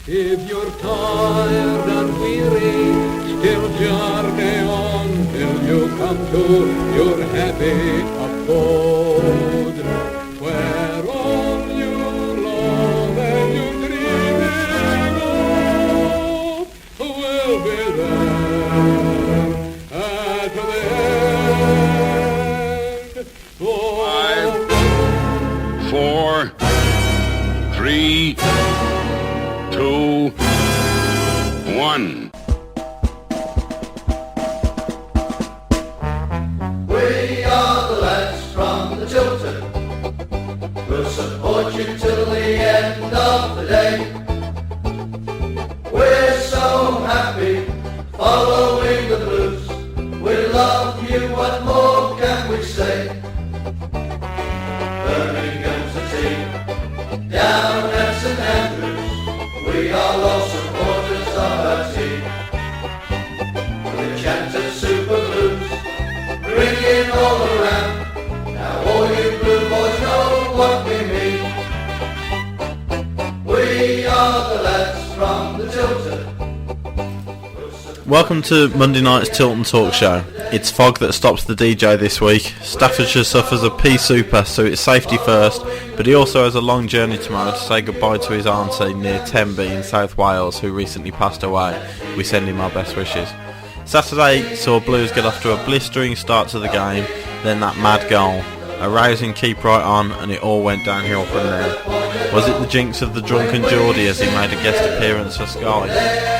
If you're tired and weary, still journey on till you come to your happy abode, where all your love and your dreaming of will be there at the end. 5, 4, 3, 2, 1. We are the lads from the Tilton. We'll support you till the end of the day. We're so happy following the blues. We love you, what more can we say? Birmingham's the team, down at St Andrews. We are all supporters of our team. The chant of Super Blues, ringing all around. Now all you blue boys know what we mean. We are the lads from the Tilton. Welcome to Monday night's Tilton Talk Show. It's fog that stops the DJ this week. Staffordshire suffers a pea super, so it's safety first, but he also has a long journey tomorrow to say goodbye to his auntie near Tenby in South Wales, who recently passed away. We send him our best wishes. Saturday saw Blues get off to a blistering start to the game, then that mad goal. A rousing keep right on, and it all went downhill from there. Was it the jinx of the drunken Geordie as he made a guest appearance for Sky?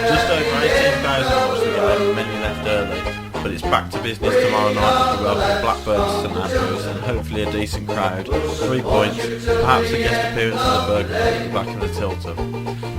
Just over 18,000 watched the game, and many left early. But it's back to business tomorrow night as we welcome Blackburn to St Andrews, and hopefully a decent crowd, 3 points, perhaps a guest appearance for the Burger at the back of the Tilton.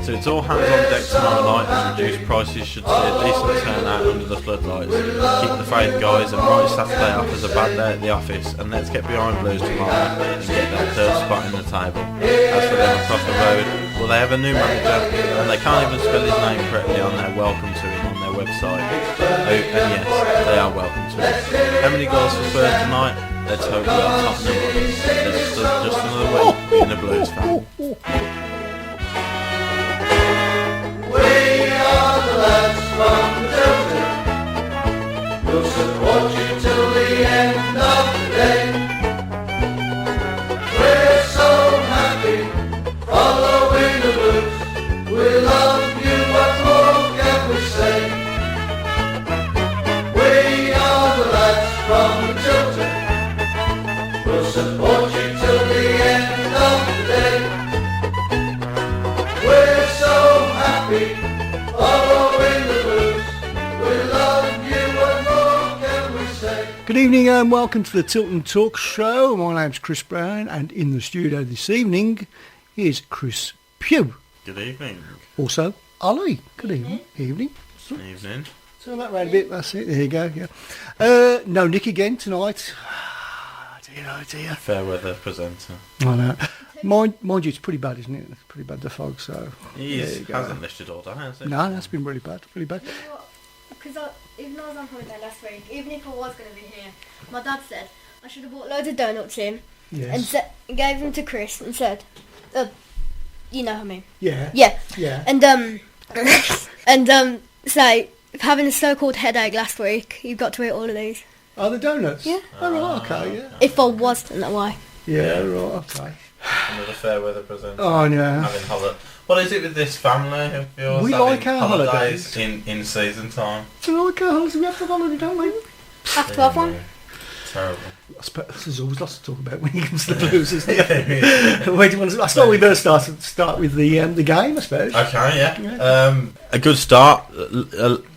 So it's all hands on deck tomorrow night, as reduced prices should see a decent turnout under the floodlights. Keep the faith, guys, and write Saturday off as a bad day at the office, and let's get behind Blues tomorrow and get that third spot in the table. As for them across the road, well, they have a new manager, and they can't even spell his name correctly on their welcome to him on their website. Oh, and yes, they are welcome to him. How many goals for Spurs tonight? Let's hope we are top number. There's just another week being a Blues fan. We are the lads from the Tilton. We'll support you till the end of the day. We're so happy following the blues. We love you, what more can we say? We are the lads from the Tilton. We'll support you till the end of the day. We're so happy following the blues. We love you, what more can we say? Good evening and welcome to the Tilton Talk Show. My name's Chris Brown, and in the studio this evening is Chris Pugh. Good evening. Also, Ollie. Good evening. Evening. Evening. Turn that round a bit, that's it, there you go, yeah. No Nick again tonight. Oh dear. Fair weather presenter. I know. Mind you, it's pretty bad, isn't it? It's pretty bad, the fog, so... He hasn't lifted all day, has it? No, that's been really bad, really bad. You know what? Because even though I was on holiday last week, even if I was going to be here, my dad said I should have bought loads of donuts in Yes. and gave them to Chris and said, you know what I mean? Yeah. Yeah. Yeah. And say, having a so-called headache last week, you've got to eat all of these. Oh, the donuts? Yeah. Oh, right, okay, yeah. If I wasn't that way. Yeah, right, okay. Another fair weather presenter. Oh, yeah. Having holiday. What is it with this family of yours? We having like our holidays. in season time. Do you like our holidays? We have to holiday, don't we? Have to have one. Terrible. I suppose there's always lots to talk about when it comes to the Blues, isn't it? Where do you want to? I suppose we better start with the game, I suppose. Okay, yeah. A good start.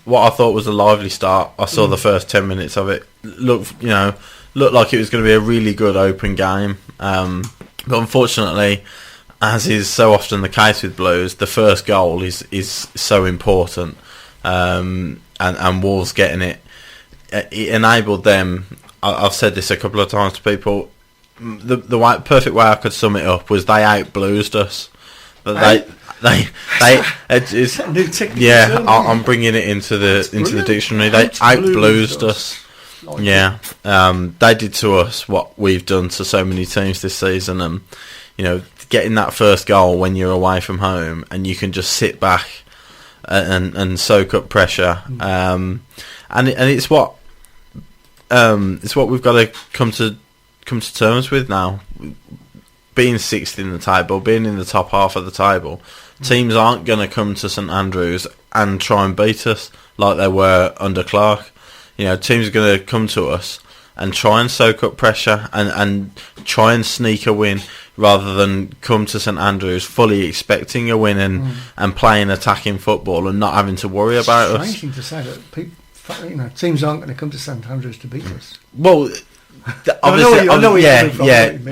What I thought was a lively start. I saw the first 10 minutes of it. Looked like it was going to be a really good open game. But unfortunately, as is so often the case with Blues, the first goal is so important. And Wolves getting it enabled them. I've said this a couple of times to people. The perfect way I could sum it up was they out-bluesed us. But it's new technical term, I'm bringing it into the dictionary. They out-bluesed us. Like they did to us what we've done to so many teams this season, and getting that first goal when you're away from home and you can just sit back and soak up pressure. And it's what we've got to come to terms with now. Being sixth in the table, being in the top half of the table, teams aren't going to come to St Andrews and try and beat us like they were under Clark. Teams are going to come to us and try and soak up pressure and try and sneak a win rather than come to St Andrews fully expecting a win and playing attacking football and not having to worry about us. Strange thing to say that teams aren't going to come to St Andrews to beat us. Well, obviously,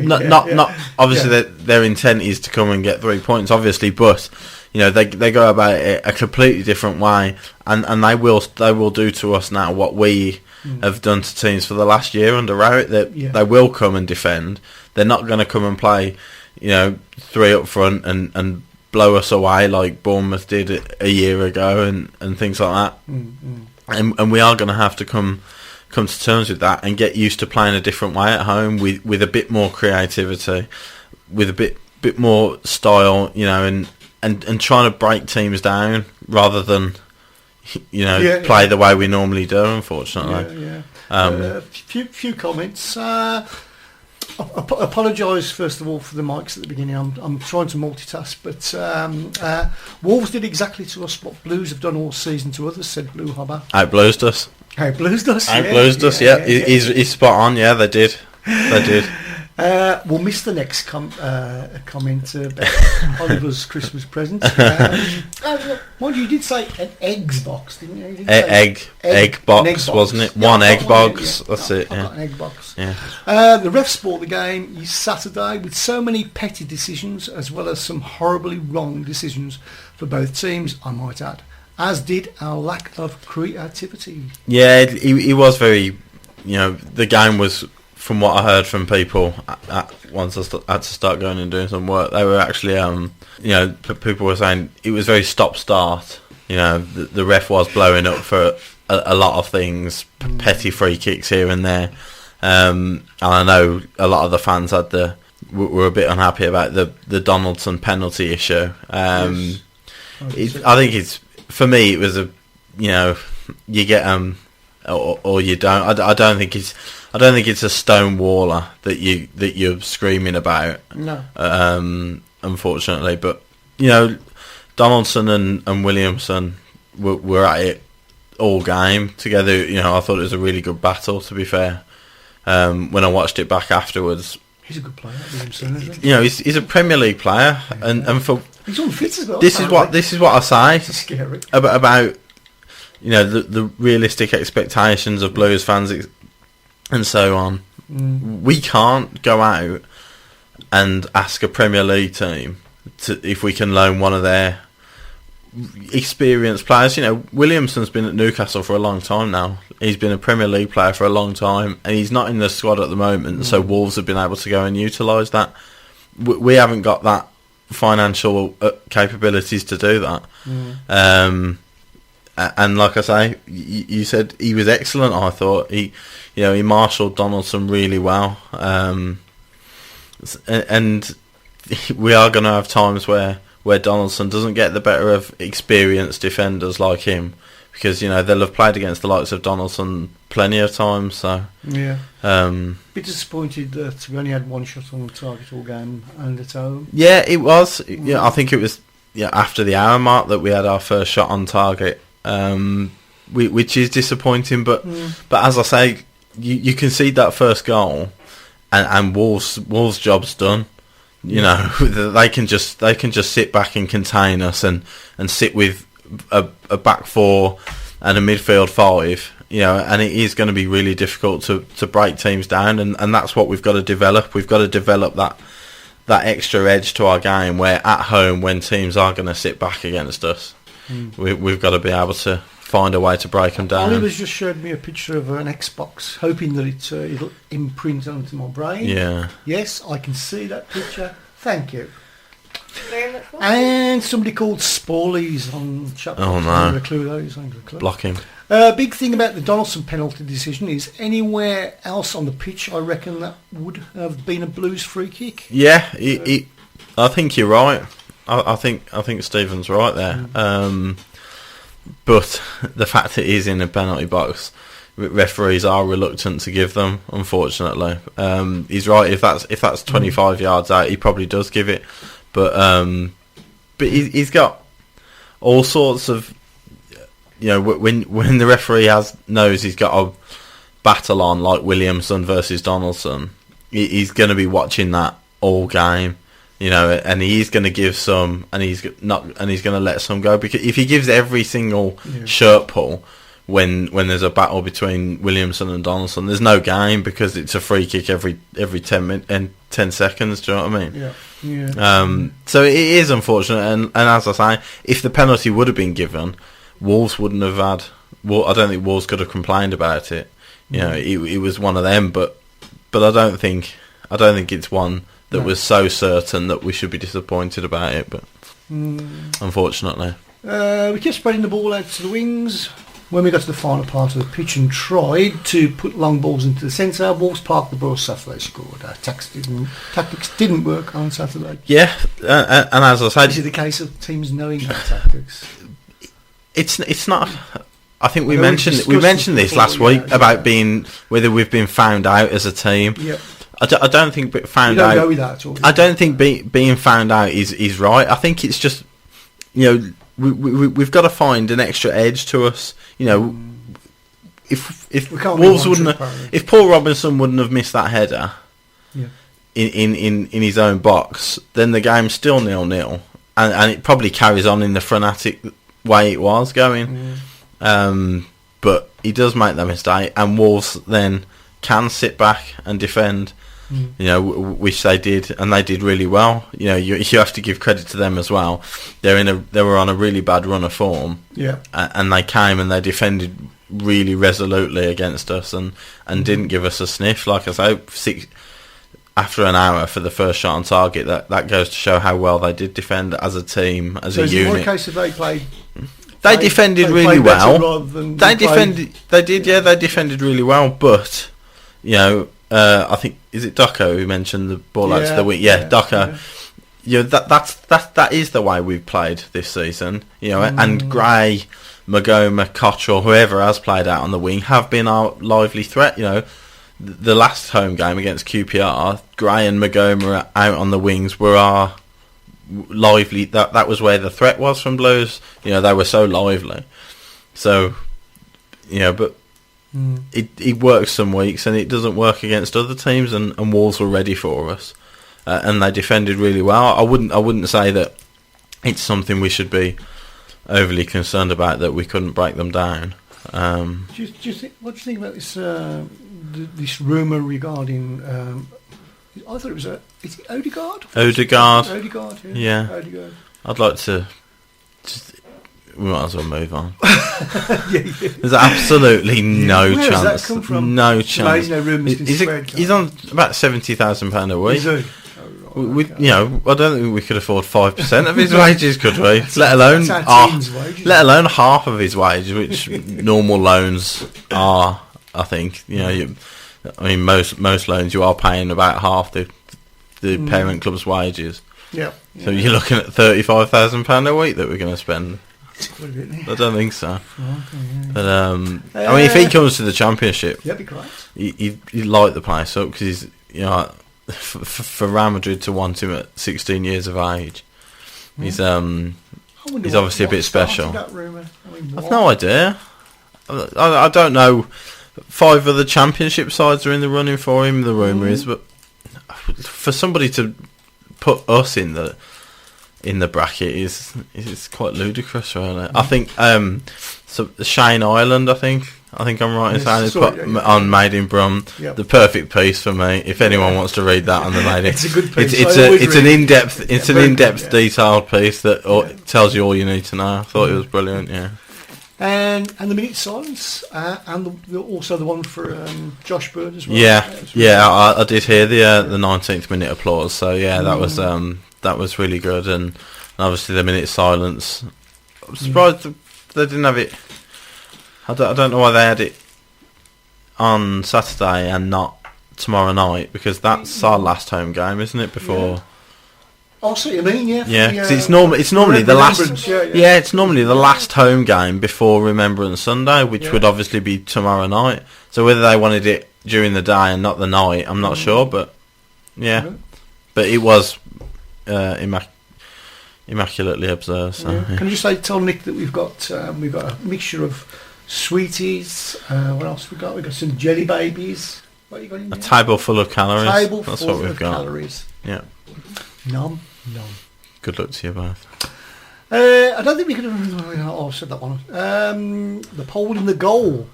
not obviously their intent is to come and get 3 points, obviously, but they go about it a completely different way, and they will do to us now what we have done to teams for the last year under Rowett. They will come and defend. They're not going to come and play, 3 up front and blow us away like Bournemouth did a year ago and things like that. And we are going to have to come to terms with that and get used to playing a different way at home with a bit more creativity, with a bit more style, and trying to break teams down rather than play the way we normally do, unfortunately. Few comments. Apologise first of all for the mics at the beginning. I'm trying to multitask, but Wolves did exactly to us what Blues have done all season to others, said Blue Hobber. Outblues us. Outblues us. Outblues us. Yeah. He's spot on. Yeah, they did. We'll miss the next comment about Oliver's Christmas present. Mind you did say an eggs box, didn't you? Egg box, wasn't it? One egg box. That's it. I've got an egg box. Yeah. The refs bought the game Saturday with so many petty decisions as well as some horribly wrong decisions for both teams, I might add, as did our lack of creativity. Yeah, he was very, the game was, from what I heard from people, once I had to start going and doing some work, they were actually, people were saying it was very stop-start. The ref was blowing up for a lot of things, petty free kicks here and there. And I know a lot of the fans were a bit unhappy about the Donaldson penalty issue. I think for me, it was you get or you don't. I don't think it's a stone waller that you're screaming about. No. Unfortunately, but Donaldson and Williamson were at it all game together. I thought it was a really good battle. To be fair, when I watched it back afterwards, he's a good player, Williamson, isn't he? He's a Premier League player, and for he's unfit as well. This is what I say. It's scary about the realistic expectations of Blues fans and so on. We can't go out and ask a Premier League team if we can loan one of their experienced players. Williamson's been at Newcastle for a long time now. He's been a Premier League player for a long time, and he's not in the squad at the moment. So Wolves have been able to go and utilise that. We haven't got that financial capabilities to do that. And like I say, you said he was excellent. I thought he marshalled Donaldson really well. And we are going to have times where Donaldson doesn't get the better of experienced defenders like him, because they'll have played against the likes of Donaldson plenty of times. So bit disappointed that we only had one shot on target all game and at home. Yeah, it was. Yeah, I think it was after the hour mark that we had our first shot on target. Which is disappointing, but as I say, you concede that first goal, and Wolves' job's done. They can just sit back and contain us and sit with a back four and a midfield five. And it is going to be really difficult to break teams down, and that's what we've got to develop. We've got to develop that extra edge to our game, where at home, when teams are going to sit back against us, we've got to be able to find a way to break them down. Oliver's just showed me a picture of an Xbox, hoping that it'll imprint onto my brain. Yeah. Yes, I can see that picture. Thank you. Very much more. And somebody called Sporley's on chat. Oh no. I'm clue those. Block him. Big thing about the Donaldson penalty decision is anywhere else on the pitch, I reckon that would have been a Blues free kick. Yeah, it I think you're right. I think Stephen's right there. But the fact that he's in a penalty box, referees are reluctant to give them. Unfortunately, he's right. If that's 25 yards out, he probably does give it. But he's got all sorts of, when the referee knows he's got a battle on, like Williamson versus Donaldson, he's going to be watching that all game, and he's going to give some, and he's going to let some go, because if he gives every single shirt pull when there's a battle between Williamson and Donaldson, there's no game, because it's a free kick every 10 seconds. Do you know what I mean? Yeah. So it is unfortunate, and as I say, if the penalty would have been given, Wolves wouldn't have had. Well, I don't think Wolves could have complained about it. It was one of them, but I don't think it's one that was so certain that we should be disappointed about it. But unfortunately, we kept spreading the ball out to the wings. When we got to the final part of the pitch and tried to put long balls into the centre, Wolves parked the ball. Saturday scored. Our tactics didn't work on Saturday. Yeah, and as I said, is it the case of teams knowing their tactics? It's not. I think we mentioned this last week about being whether we've been found out as a team. Yeah. I don't think found out. Know that at all. I don't think being found out is right. I think it's just we've got to find an extra edge to us. If Wolves if Paul Robinson wouldn't have missed that header in his own box, then the game's still 0-0, and it probably carries on in the frenetic way it was going. But he does make that mistake, and Wolves then can sit back and defend, which they did, and they did really well. You have to give credit to them as well. They were on a really bad run of form, and they came and they defended really resolutely against us, and didn't give us a sniff. Like I say, after an hour for the first shot on target, that goes to show how well they did defend as a team, as a unit. So is it more a case of they played? They defended really well. They defended really well, but I think, is it Doco who mentioned the ball out to the wing? Yeah, Doco. Yeah. That is the way we've played this season. And Gray, Magoma, Cottrell, whoever has played out on the wing have been our lively threat. The last home game against QPR, Gray and Magoma out on the wings were our lively. That was where the threat was from Blues. They were so lively. So, but it works some weeks and it doesn't work against other teams. And Wolves were ready for us, and they defended really well. I wouldn't say that it's something we should be overly concerned about, that we couldn't break them down. What do you think about this this rumour regarding? I thought it was is it Odegaard? Odegaard, yeah. Odegaard. I'd like to. We might as well move on. There's absolutely no chance. Where does that come from? No chance. He's on about £70,000 a week. I don't think we could afford 5% of his wages, could we? Let alone half of his wage, which normal loans are. I think most loans you are paying about half the parent club's wages. Yeah. So you're looking at £35,000 a week that we're going to spend. I don't think so. But if he comes to the Championship, that'd be great. He'd light the place up, because he's for Real Madrid to want him at 16 years of age. He's obviously a bit special. I've no idea. I don't know. 5 other Championship sides are in the running for him, the rumour is, but for somebody to put us in the bracket is quite ludicrous, really. I think Shane Ireland, I think I'm right in saying, is put on Made in Brum, the perfect piece for me. If anyone wants to read that on the Made in, it's a good piece. It's an in-depth, detailed piece that tells you all you need to know. I thought it was brilliant. Yeah. And the minute silence, and also the one for Josh Bird as well. Yeah, I did hear the 19th minute applause. So yeah, that was really good, and obviously the minute silence. I'm surprised they didn't have it. I don't know why they had it on Saturday and not tomorrow night, because that's our last home game, isn't it? Before I'll see what you mean, yeah. Yeah, 'cause it's normally the last. Remembrance, Yeah, it's normally the last home game before Remembrance Sunday, which would obviously be tomorrow night. So whether they wanted it during the day and not the night, I'm not sure. But yeah, but it was immaculately observed. So, Yeah. Can I just tell Nick that we've got a mixture of sweeties. What else we got? We've got some jelly babies. What you got in a there? table full of calories. Table That's full what we've of got. calories. Yeah. Nom. Good luck to you both. I don't think we could have... Oh, I said that one. The pole in the goal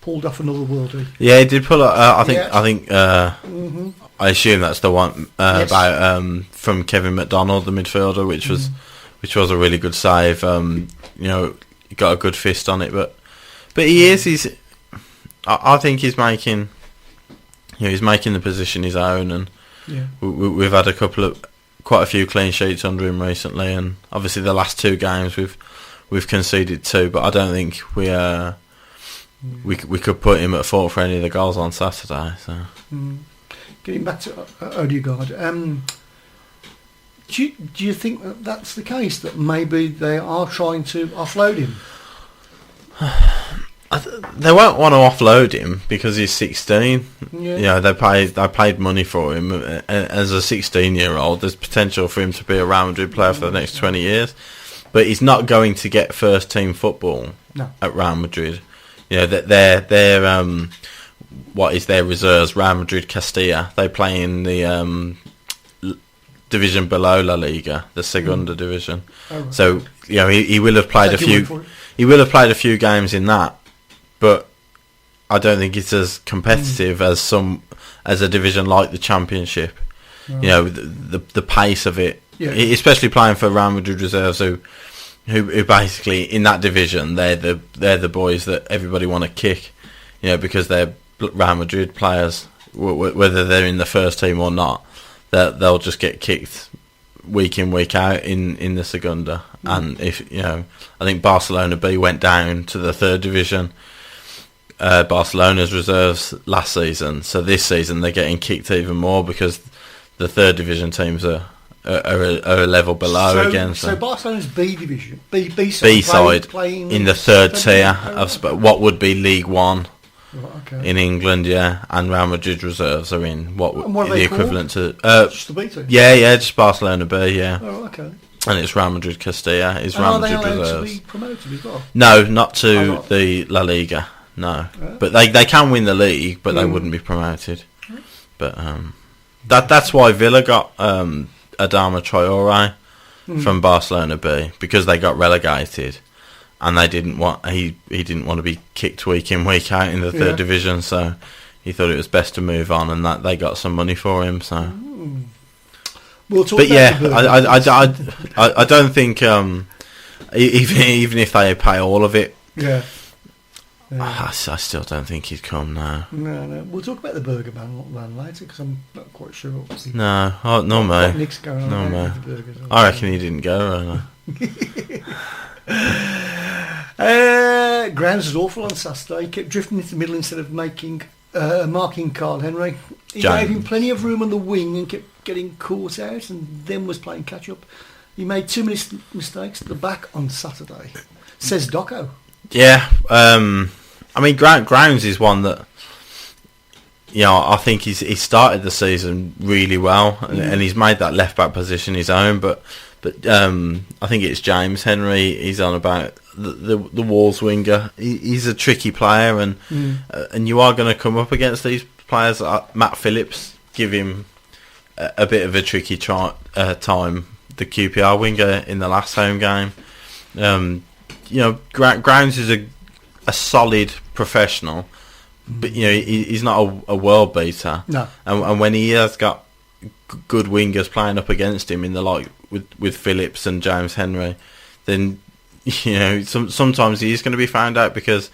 pulled off another worldie. Yeah, he did pull up. I think. Mm-hmm. I assume that's the one Yes. about from Kevin McDonald, the midfielder, which was a really good save. He got a good fist on it, but he's. I think he's making. He's making the position his own, and we've had quite a few clean sheets under him recently, and obviously the last two games we've conceded two, but I don't think we could put him at fault for any of the goals on Saturday. So Getting back to Odegaard, do you think that's the case, that maybe they are trying to offload him? They won't want to offload him because he's 16. Yeah. They paid money for him. As a 16-year-old, there's potential for him to be a Real Madrid player for the next 20 years. But he's not going to get first team football at Real Madrid. They're what is their reserves? Real Madrid Castilla. They play in the division below La Liga, the Segunda division. Oh, right. So he will have played He will have played a few games in that, but I don't think it's as competitive as a division like the Championship. No. The pace of it, especially playing for Real Madrid reserves, who basically in that division they're the boys that everybody want to kick, because they're Real Madrid players, whether they're in the first team or not, that they'll just get kicked week in, week out in the Segunda. And if I think Barcelona B went down to the third division, Barcelona's reserves last season, so this season they're getting kicked even more because the third division teams are a level below again. So Barcelona's B division, B side playing in the third tier of what would be League One. Okay. In England, and Real Madrid reserves are in what are the they equivalent called? to Just the B team? just Barcelona B, Oh, okay. and it's Real Madrid Castilla, And Real are they Madrid allowed reserves. to be promoted as well? No, not to not? the La Liga, no. But they can win the league, but they wouldn't be promoted. But that's why Villa got Adama Traore from Barcelona B, because they got relegated. And they didn't want he didn't want to be kicked week in, week out in the third division, so he thought it was best to move on, and that they got some money for him. So, We'll talk but about I don't think even if they pay all of it, I still don't think he'd come now. No. We'll talk about the Burger Man later, because I'm not quite sure what No, mate. Nick's going on No, about mate. with the burgers. I reckon he didn't go. Grounds was awful on Saturday. He kept drifting into the middle instead of marking Carl Henry. He gave him plenty of room on the wing and kept getting caught out, and then was playing catch up. He made too many mistakes at the back on Saturday, says Doco. Yeah, I mean, Grounds is one that I think he started the season really well, and he's made that left back position his own. But I think it's James Henry he's on about, the Wolves winger. He's a tricky player, and you are going to come up against these players. Matt Phillips give him a bit of a tricky time. The QPR winger in the last home game. Grounds is a solid professional, but he's not a world beater. No. And when he has got good wingers playing up against him in the with Phillips and James Henry, then sometimes he is going to be found out because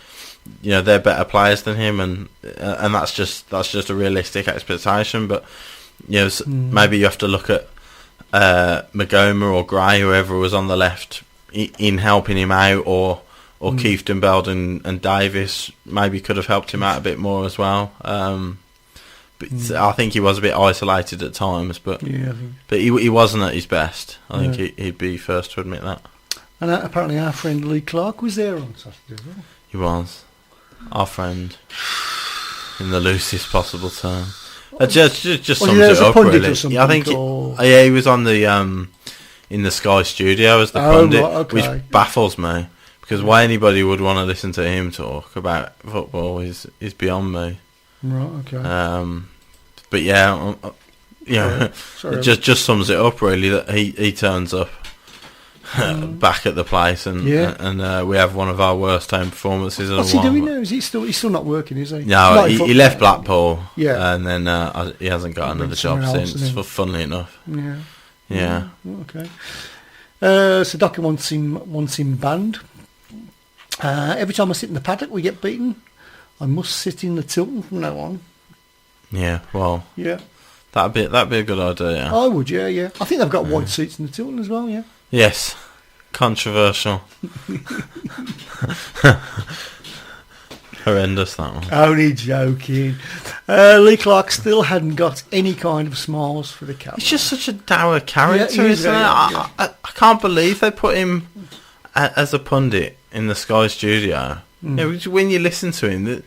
they're better players than him, and that's just a realistic expectation. But maybe you have to look at Magoma or Gray, whoever was on the left, in helping him out, or Keith Dunbeld and Davis maybe could have helped him out a bit more as well. I think he was a bit isolated at times, but Yeah, I think. but he wasn't at his best. I think he'd be first to admit that. And apparently our friend Lee Clark was there on Saturday as well. He was our friend in the loosest possible term. Just sums he there it as a up pundit really. or something, Yeah, I think or- he was on the in the Sky studio as the pundit, right, okay. which baffles me because why anybody would want to listen to him talk about football is beyond me. Right, okay. But yeah, Sorry. it just sums it up really that he turns up back at the place and we have one of our worst home performances in What's a while. he doing now? Is he still? He's still not working, is he? No, Not in he left Blackpool. Yeah. and then he hasn't got another job somewhere else, since. hasn't he? Funnily enough, Yeah. yeah. Okay. So Docker wants him banned. Every time I sit in the paddock, we get beaten. I must sit in the Tilton from now on. Yeah, well, Yeah. that'd be a good idea. I would. Yeah. I think they've got wide seats in the Tilton as well. Yeah. Yes, controversial. Horrendous that one. Only joking. Lee Clark still hadn't got any kind of smiles for the camera. He's just such a dour character, Yeah, he is, isn't it? yeah. I can't believe they put him as a pundit in the Sky studio. You know, when you listen to him,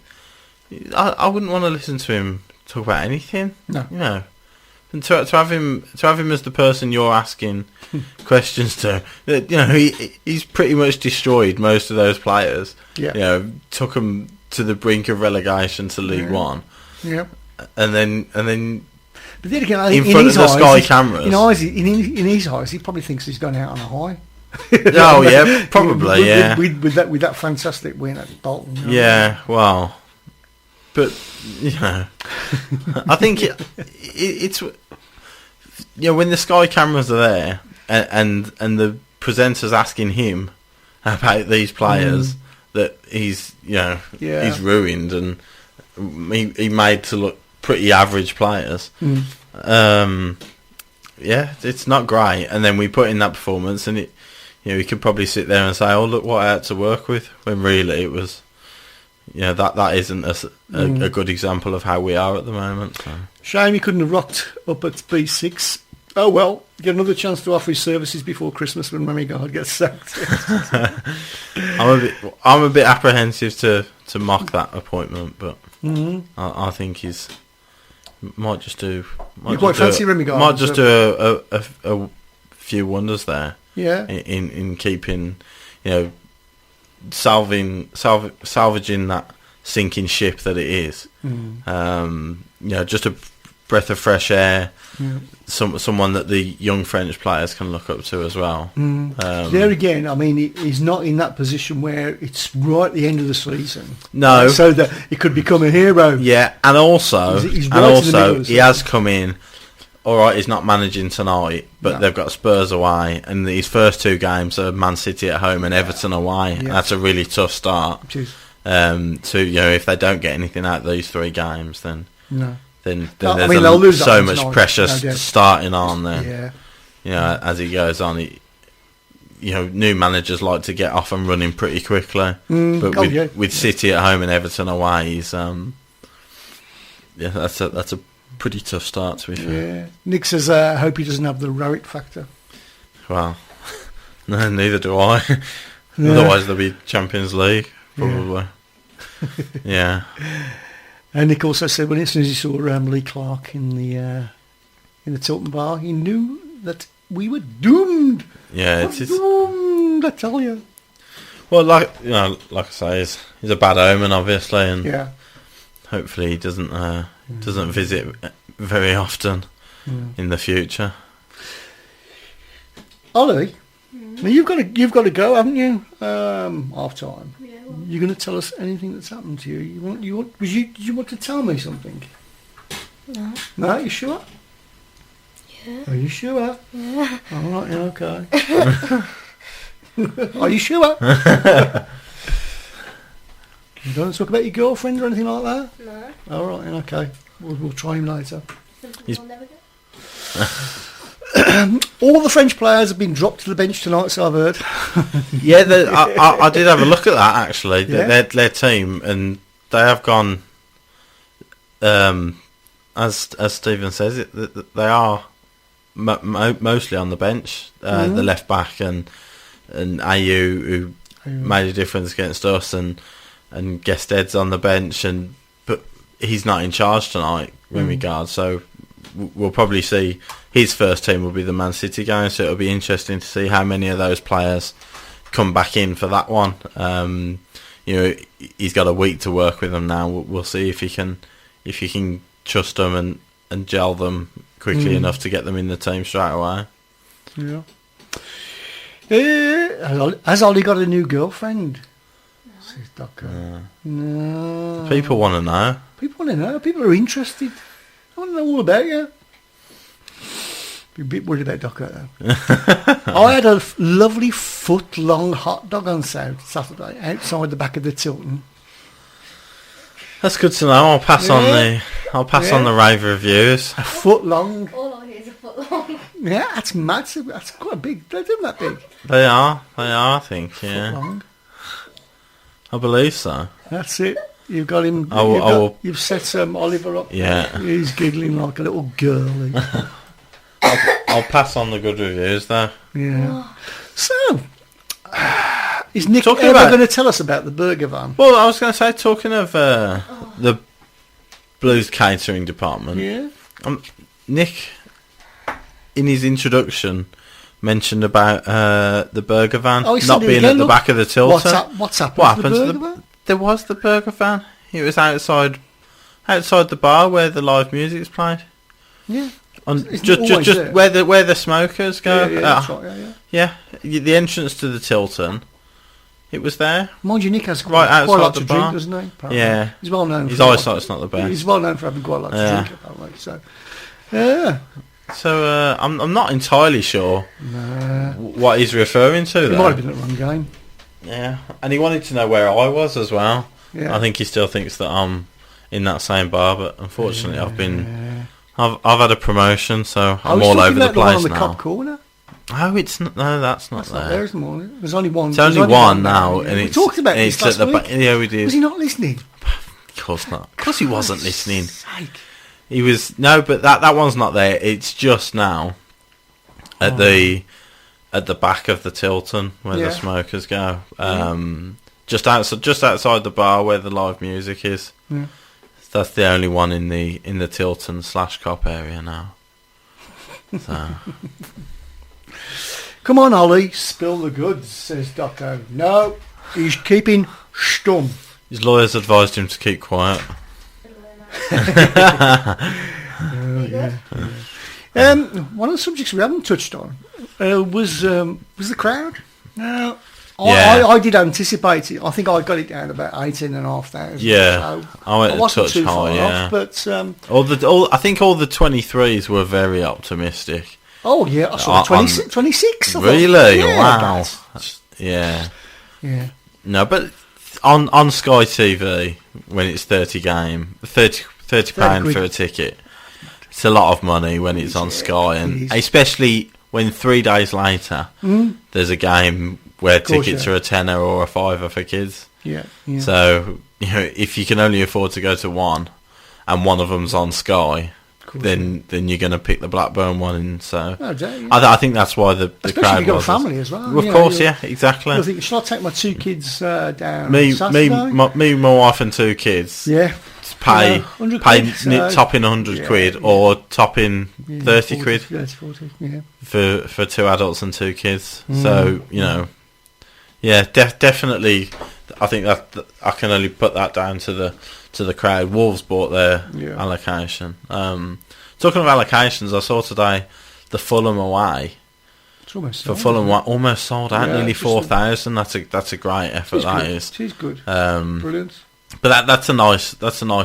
I wouldn't want to listen to him talk about anything. No. You know, and to have him as the person you're asking questions to, you know, he's pretty much destroyed most of those players. Yeah. You know, took them to the brink of relegation to League One, Yeah. and then But then again, I think in front of the his Sky eyes, cameras. In his eyes, he probably thinks he's gone out on a high. Oh yeah, probably with, yeah. With that fantastic win at Bolton. You know? Yeah, well, but you know, I think it's you know when the Sky cameras are there and the presenter's asking him about these players that he's he's ruined and he made to look pretty average players. Yeah, it's not great. And then we put in that performance, and we could probably sit there and say, "Oh, look what I had to work with," when really it was, that isn't a good example of how we are at the moment. So. Shame he couldn't have rocked up at B6. Oh well, get another chance to offer his services before Christmas when Mammy God gets sacked. I'm a bit apprehensive to mock that appointment, but I think he's might just do. You quite fancy Remy Gardner? Might just do a few wonders there. Yeah. In keeping, salvaging that sinking ship that it is. Just a breath of fresh air. Yeah. Someone that the young French players can look up to as well. There again, I mean, he's not in that position where it's right at the end of the season. No, so that he could become a hero. Yeah, and also, he's right he has come in. All right, he's not managing tonight, but they've got Spurs away, and these first two games are Man City at home and Everton away. Yeah. That's a really tough start. If they don't get anything out of these three games, then they'll lose so much tonight, pressure starting on there. Yeah. As he goes on, new managers like to get off and running pretty quickly. But with City at home and Everton away, he's that's a pretty tough start to be fair. Yeah. Nick says, I hope he doesn't have the Rowett factor. Well, no, neither do I. Otherwise there'll be Champions League, probably. Yeah. And Nick also said when as soon as he saw Lee Clark in the Tilton bar, he knew that we were doomed. Yeah, doomed, I tell you. Well, like I say, he's a bad omen, obviously, and hopefully he doesn't visit very often in the future. Ollie, now you've got to go, haven't you? Half time. Yeah, well. You're going to tell us anything that's happened to you. Do you want to tell me something? No. No, are you sure? Yeah. Are you sure? Yeah. All right, okay. Are you sure? You don't talk about your girlfriend or anything like that? No. All right, okay. We'll try him later. I'll never go. All the French players have been dropped to the bench tonight, so I've heard. Yeah, I did have a look at that actually. Yeah. Their team, and they have gone as Stephen says, they are mostly on the bench. The left back and Ayew, who made a difference against us, and Gested's on the bench, but he's not in charge tonight, Wimigard, so we'll probably see his first team will be the Man City game, so it'll be interesting to see how many of those players come back in for that one. He's got a week to work with them now. We'll see if he can trust them and gel them quickly enough to get them in the team straight away. Yeah. Has Ollie got a new girlfriend? Says Docker. No. People want to know. People want to know. People are interested. I want to know all about you. Be a bit worried about Docker though. I had a lovely foot-long hot dog on Saturday outside the back of the Tilton. That's good to know. I'll pass on the rave reviews. A foot long. All I hear is a foot long. Yeah, that's mad. That's quite big. They're doing that big. They are, I think, yeah. Foot long. I believe so. That's it. You've got him. You've set Oliver up. Yeah. He's giggling like a little girl. I'll pass on the good reviews though. Yeah. So, is Nick ever going to tell us about the burger van? Well, I was going to say, talking of the Blues catering department. Yeah. Nick, in his introduction, mentioned about the burger van not being at the back of the Tilton. What's happened? What happened to to the burger van? There was the burger van. It was outside the bar where the live music's played. Yeah. Just where the smokers go. Yeah, that's right, yeah. The entrance to the Tilton. It was there. Mind you, Nick has right quite outside a lot the to bar. drink, doesn't he? Apparently. Yeah. He's well known. His eyesight's not the best. He's well known for having quite a lot to drink, apparently. So, yeah. So I'm not entirely sure what he's referring to. It might have been at the wrong game. Yeah, and he wanted to know where I was as well. Yeah. I think he still thinks that I'm in that same bar, but unfortunately, I've had a promotion, so I'm all over the place on the now. Cop Corner. Oh, it's not. No, that's not there. Not there, isn't it? There's only one. It's only one now, and we talked about this last week. Yeah, we did. Was he not listening? Of course not. Of course he wasn't listening. He was but that one's not there. It's just now at the back of the Tilton where the smokers go. Just outside the bar where the live music is. Yeah. That's the only one in the Tilton / Cop area now. So. Come on, Ollie, spill the goods, says Docco. No, he's keeping stum. His lawyers advised him to keep quiet. One of the subjects we haven't touched on was the crowd. Now, I did anticipate it. I think I got it down about 18,500. Yeah, so I went a touch high. Yeah, but I think all the 23s were very optimistic. Oh yeah, I saw 26. Really? Wow. Yeah. No, but on Sky TV when it's 30 £30 for a ticket, it's a lot of money when it's on Sky, and especially when 3 days later there's a game where tickets are a tenner or a fiver for kids. Yeah. So if you can only afford to go to one, and one of them's on Sky. Then you're going to pick the Blackburn one, and so I think that's why the especially crowd if you've got a was. family as well. Of course, yeah, exactly. I think, shall I take my 2 kids down? Me, Saturday? my wife, and 2 kids. Yeah, pay quid, topping 100 quid or topping 30 quid 40, yeah. for 2 adults and 2 kids. So definitely. I think that I can only put that down to the crowd. Wolves bought their allocation. Talking of allocations, I saw today the Fulham away. It's almost for Fulham almost sold out, nearly 4,000. That's a great effort. It is good. Brilliant. But that's a nice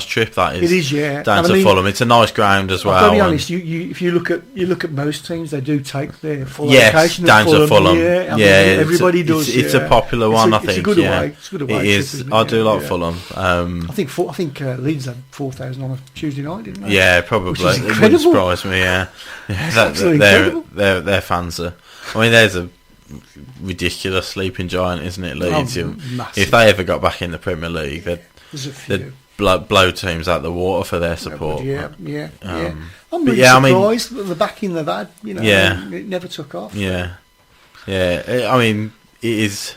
trip. That is. It is, yeah. Down to Fulham. It's a nice ground as well. I'll be honest. If you look at most teams, they do take their full allocation down to Fulham. Everybody does. It's a popular one. I think. It's a good away. It's a good away. It is. I do like Fulham. I think Leeds had 4,000 on a Tuesday night, didn't they? Yeah, probably. Which is it wouldn't surprise me. Yeah, their fans are. I mean, there's a ridiculous sleeping giant, isn't it, Leeds? If they ever got back in the Premier League, they'd blow teams out the water for their support. Yeah. I'm but really yeah, I mean- surprised with the backing they've had. You know, Yeah. it never took off. Yeah. I mean, it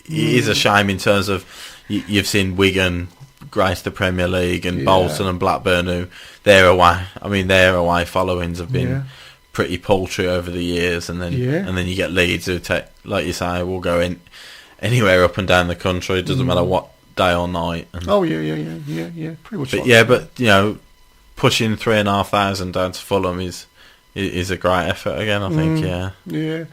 is a shame in terms of you've seen Wigan grace the Premier League and Bolton and Blackburn, who their away followings have been pretty paltry over the years, and then you get Leeds who take, like you say, will go in anywhere up and down the country. It doesn't matter what day or night. And, Pretty much. but like yeah, that. but you know, pushing 3,500 down to Fulham is a great effort again. I think. Yeah.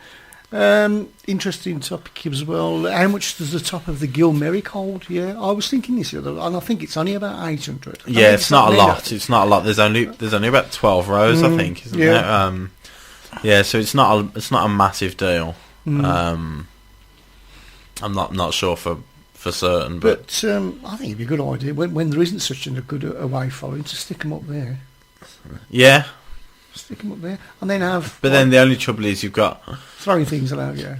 Interesting topic as well. How much does the top of the Gil Merrick hold? Yeah, I was thinking this the other, and I think it's only about 800. Yeah, it's not a lot. It's not a lot. There's only about 12 rows, I think, isn't there? Yeah, so it's not a massive deal. I'm not sure for certain, but I think it'd be a good idea when there isn't such a good away following to stick them up there. yeah. Stick them up there, and then have. But then the only trouble is you've got throwing things around. Yeah.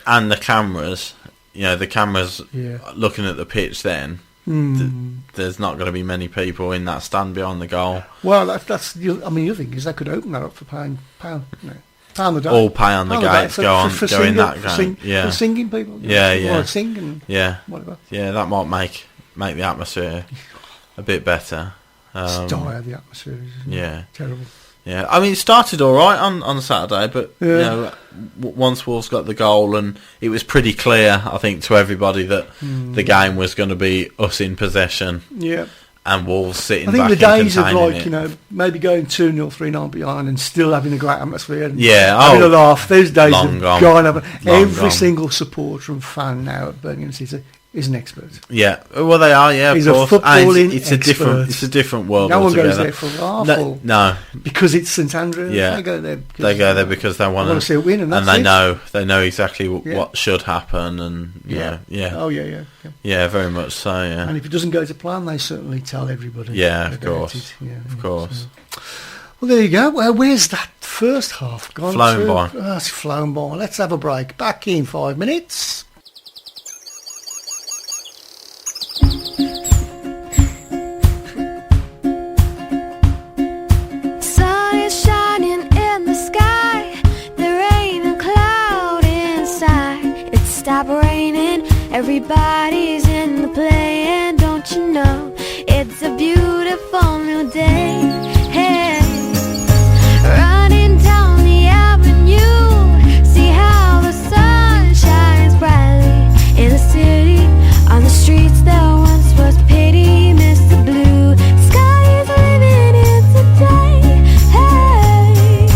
And the cameras. You know, the cameras looking at the pitch. Then there's not going to be many people in that stand behind the goal. Well, that's. The other thing is they could open that up for pound the day. All pay on the gate to go in that game. For singing people. Yeah. Or singing. Yeah. Whatever. Yeah, that might make the atmosphere a bit better. It's dire, the atmosphere. Isn't it? Terrible. Yeah, I mean, it started all right on Saturday, but you know, once Wolves got the goal, and it was pretty clear, I think, to everybody that the game was going to be us in possession. Yeah. And Wolves sitting back. I think the days of it. Maybe going 2-0, 3-0 behind and still having a great atmosphere. And having a laugh. Those days have gone. Every gone. single supporter and fan now at Birmingham City is an expert. Yeah, well they are. Yeah, He's of course. A footballing it's expert. a different world. No one altogether. goes there for a laugh. No, because it's St Andrews. Yeah, they go there because they want to see a win, and they know exactly what should happen, and yeah. Yeah, very much so. Yeah, and if it doesn't go to plan, they certainly tell everybody. Yeah, of course. Of course. Well, there you go. Well, where's that first half gone? Flown by. Oh, it's flown by. Let's have a break. Back in 5 minutes. Sun is shining in the sky. There ain't a cloud inside. It stopped raining. Everybody's in the play, and don't you know it's a beautiful new day. Hey, running down the avenue, see how the sun shines brightly in the city. On the streets there once was pity, Mr. Blue. Sky is living in today. Hey,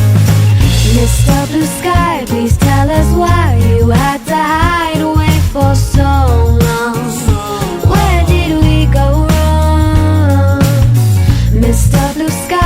Mr. Blue Sky, please tell us why you had to hide away for so long. Where did we go wrong? Mr. Blue Sky,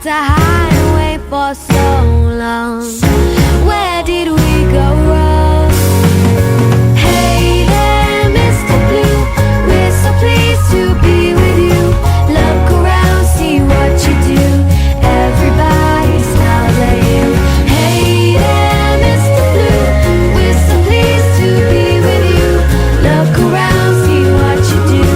to hide away for so long. Where did we go wrong? Hey there, Mr. Blue, we're so pleased to be with you. Look around, see what you do. Everybody smiles at you. Hey there, Mr. Blue, we're so pleased to be with you. Look around, see what you do.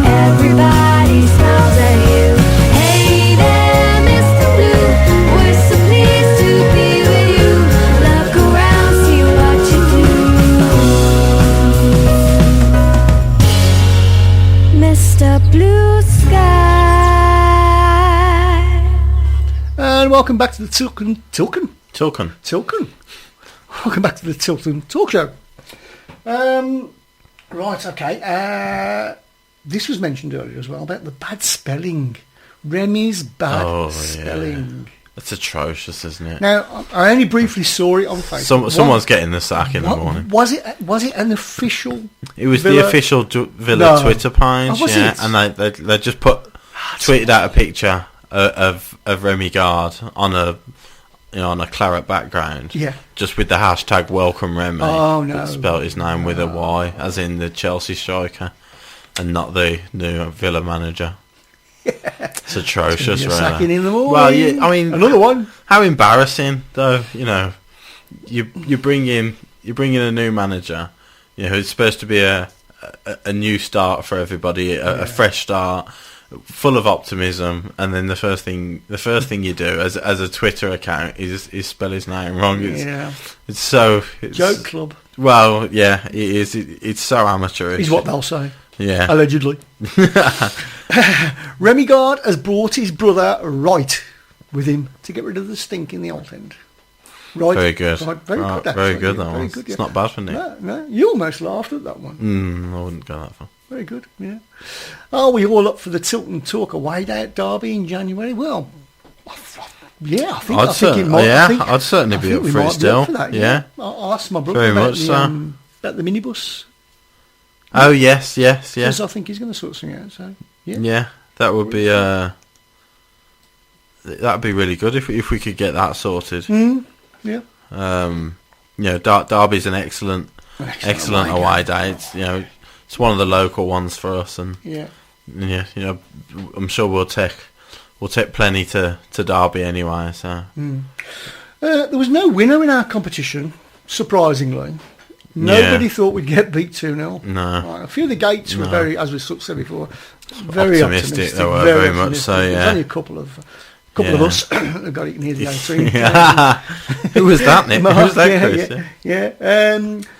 Everybody smiles at you. Hey there, Mr. Blue, we're so pleased to be with you. Look around, see what you do. Mr. Blue Sky. And welcome back to the Tilton. Welcome back to the Tilton Talk Show. Right, okay. This was mentioned earlier as well about the bad spelling. Remy's bad spelling. It's atrocious, isn't it? Now, I only briefly saw it on Facebook. Someone's getting the sack in the morning. Was it an official? It was Villa? the official Villa Twitter page, Oh, was yeah, it? and they just tweeted out a picture of Remy Gard on a claret background, Yeah. just with the hashtag Welcome Remy. Oh, no. But spelt his name with a Y, as in the Chelsea striker, and not the new Villa manager. It's atrocious, You're really. sacking in the morning. Well, yeah, I mean, another one. How embarrassing, though. You know, you bring in a new manager, who's supposed to be a new start for everybody, a fresh start, full of optimism, and then the first thing you do as a Twitter account is spell his name wrong. It's Joke club. Well, yeah, it is. It's so amateurish. Is what they'll say. Yeah. Allegedly. Remy Gard has brought his brother Wright with him to get rid of the stink in the old end. Right. Very good. Right, very Right, good. very actually. good, that Very one. good, It's not bad for Nick. No, you almost laughed at that one. I wouldn't go that far. Very good, yeah. Are we all up for the Tilton Talk away day at Derby in January? Well, yeah, I think it might. I'd certainly be up for it still. Yeah. I'll ask my brother Very about much about the minibus. Oh yes. Because I think he's going to sort something out. So Yeah, that would be that'd be really good if we could get that sorted. Yeah. Derby's an excellent away day. It's one of the local ones for us, and I'm sure we'll take plenty to Derby anyway. So there was no winner in our competition, surprisingly. Nobody thought we'd get beat 2-0. No. Right, a few of the gates were very, as we said before, very optimistic. They were very much so. There's Yeah. only a couple of us that got it near the 18. Who was that, Nick? Mark, Who was that, Chris? Yeah.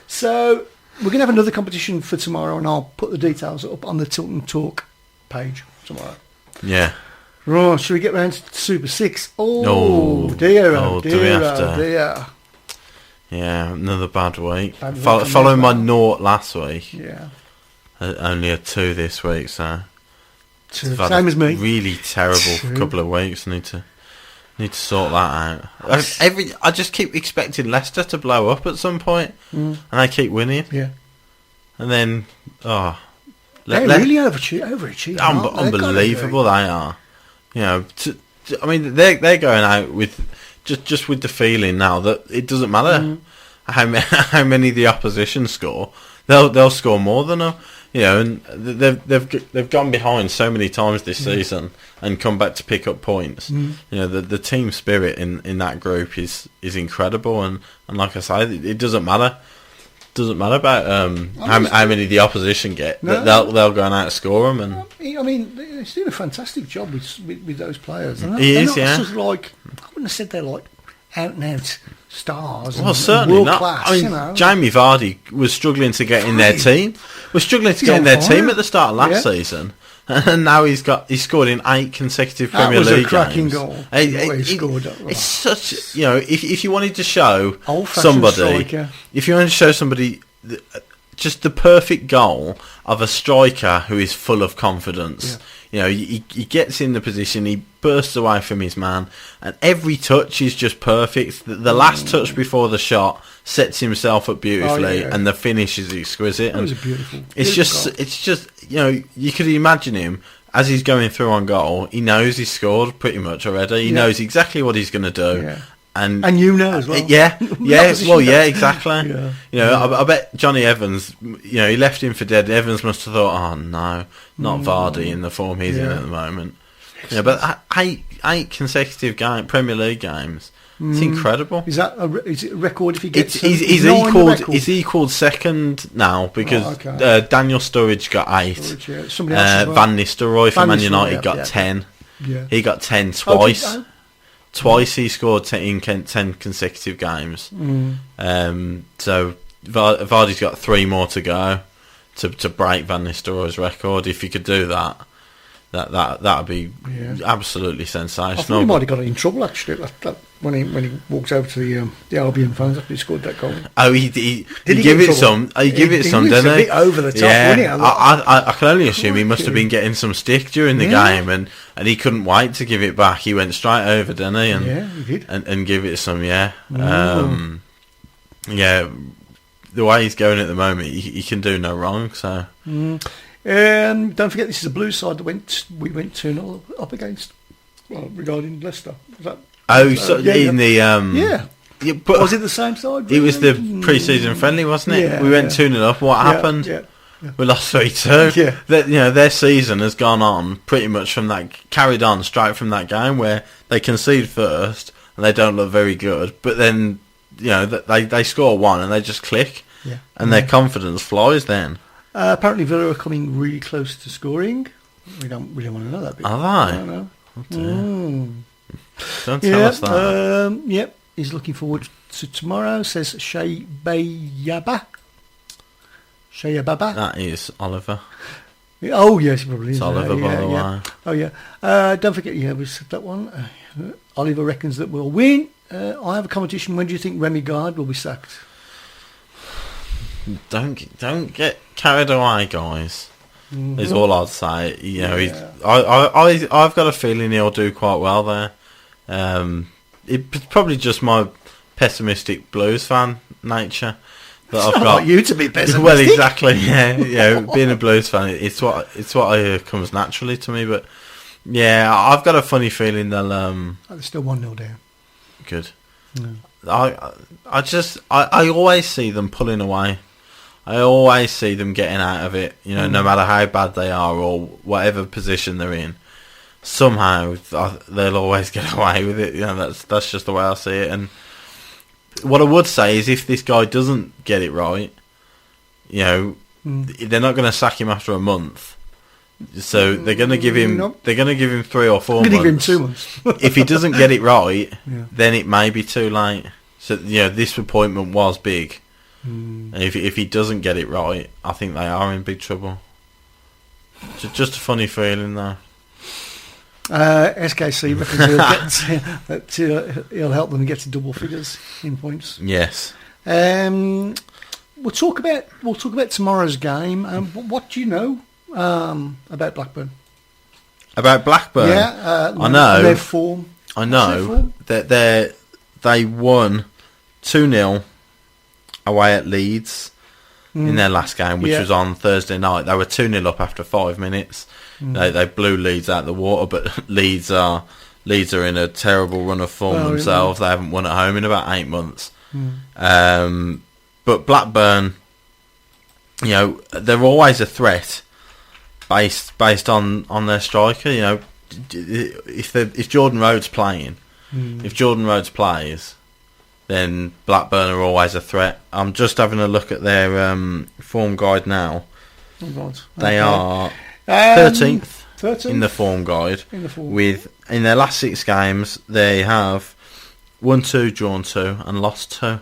So we're going to have another competition for tomorrow, and I'll put the details up on the Tilton Talk page tomorrow. Yeah. Right, shall we get round to Super 6? Do we have to? Dear. Yeah, another bad week. Bad week Following my naught last week. Yeah. Only a 2 this week, so Same as me. Really terrible couple of weeks. Need to sort that out. I just keep expecting Leicester to blow up at some point, and they keep winning. Yeah. And then they're really overachieving. Unbelievable they are. I mean, they're going out with just with the feeling now that it doesn't matter how many the opposition score, they'll score more than them. And they've gone behind so many times this season and come back to pick up points. The team spirit in that group is incredible, and like I say, it doesn't matter. Doesn't matter about how many the opposition get. No. They'll go and outscore them. And I mean, they're doing a fantastic job with those players. It is, yeah. Just like, I wouldn't have said they're like out and out stars. Well, certainly not. Class, I mean, Jamie Vardy was struggling to get in their team. Was struggling to get in their team at the start of last season, and now he's scored in 8 consecutive Premier League games. That was a cracking goal. He scored. It's such, if you wanted to show striker. if you wanted to show somebody just the perfect goal of a striker who is full of confidence. He gets in the position, he bursts away from his man, and every touch is just perfect. The last touch before the shot sets himself up beautifully, and the finish is exquisite. That was a beautiful. It's just you could imagine him as he's going through on goal, he knows he's scored pretty much already. He knows exactly what he's going to do. Yeah. And you know as well. Yeah, well, yeah, exactly. Yeah. You know, I bet Johnny Evans, you know, he left him for dead. Evans must have thought, oh no, not Vardy in the form he's in at the moment. Yeah, but eight consecutive Premier League games. It's incredible. Is it a record if he gets? He's equalled second now because Daniel Sturridge got 8. Somebody else as well. Van Nistelrooy from Man United got 10. Yeah. He got 10 twice. Twice he scored 10 in 10 consecutive games. So Vardy's got 3 more to go to break Van Nistelrooy's record. If he could do that, that'd be absolutely sensational. I thought he might have got in trouble actually when he walked over to the Albion fans after he scored that goal. Oh, he give it some. He give it some, didn't he? A bit over the top, wasn't he? I can only assume he must have been getting some stick during the game, and he couldn't wait to give it back. He went straight over, didn't he? And, he did. And give it some, the way he's going at the moment, he can do no wrong. So. Don't forget, this is the Blues side that we went 2-0 up against. Well, regarding Leicester, was that? But was it the same side? It was the pre-season friendly, wasn't it? Yeah, we went 2-0 up. What happened? Yeah. We lost 3-2. Yeah. Their season has gone on pretty much carried on straight from that game where they concede first and they don't look very good, but then they score 1 and they just click, and their confidence flies then. Apparently Villa are coming really close to scoring. We don't want to know that bit. Are they? I don't know. Don't tell us that. Yep. He's looking forward to tomorrow, says Shayababa. That is Oliver. Oh, yes, probably. It's Oliver, by the way. Oh, yeah. Don't forget, we said that one. Oliver reckons that we'll win. I have a competition. When do you think Remy Gard will be sacked? Don't get carried away, guys. Is all I'd say. I've got a feeling he'll do quite well there. It's probably just my pessimistic Blues fan nature that I've got. You to be pessimistic. Well, exactly. Yeah. Being a Blues fan, it's what comes naturally to me. But yeah, I've got a funny feeling they'll. They're still 1-0 down. Good. No. I always see them pulling away. I always see them getting out of it, no matter how bad they are or whatever position they're in. Somehow they'll always get away with it. That's just the way I see it. And what I would say is, if this guy doesn't get it right, they're not going to sack him after a month. So they're going to give him 3 or 4 months. Give him 2 months. If he doesn't get it right, then it may be too late. So this appointment was big. And if he doesn't get it right, I think they are in big trouble. Just a funny feeling though. SKC reckons he'll help them get to double figures in points. Yes. We'll talk about tomorrow's game. What do you know about Blackburn? About Blackburn? Yeah, I know their form. I know that they won 2-0 away at Leeds in their last game, which was on Thursday night. They were 2-0 up after 5 minutes. They blew Leeds out of the water, but Leeds are in a terrible run of form themselves. They haven't won at home in about 8 months. But Blackburn, they're always a threat based on their striker. If Jordan Rhodes playing, if Jordan Rhodes plays, then Blackburn are always a threat. I'm just having a look at their form guide now. Oh God. They are 13th in the form guide. In their last 6 games, they have won 2, drawn 2, and lost 2.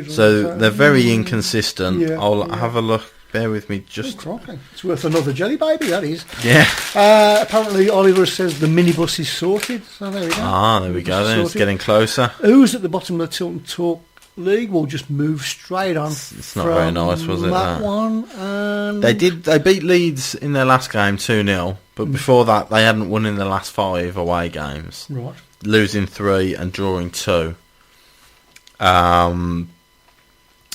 So they're very inconsistent. I'll have a look. Bear with me. It's worth another jelly baby, that is. Yeah. Apparently Oliver says the minibus is sorted. So there we go. There we go then. It's getting closer. Who's at the bottom of the Tilton Talk League? We'll just move straight on. It's not very nice, was it? That one. And they beat Leeds in their last game 2-0, but before that they hadn't won in the last 5 away games. Right. Losing 3 and drawing 2.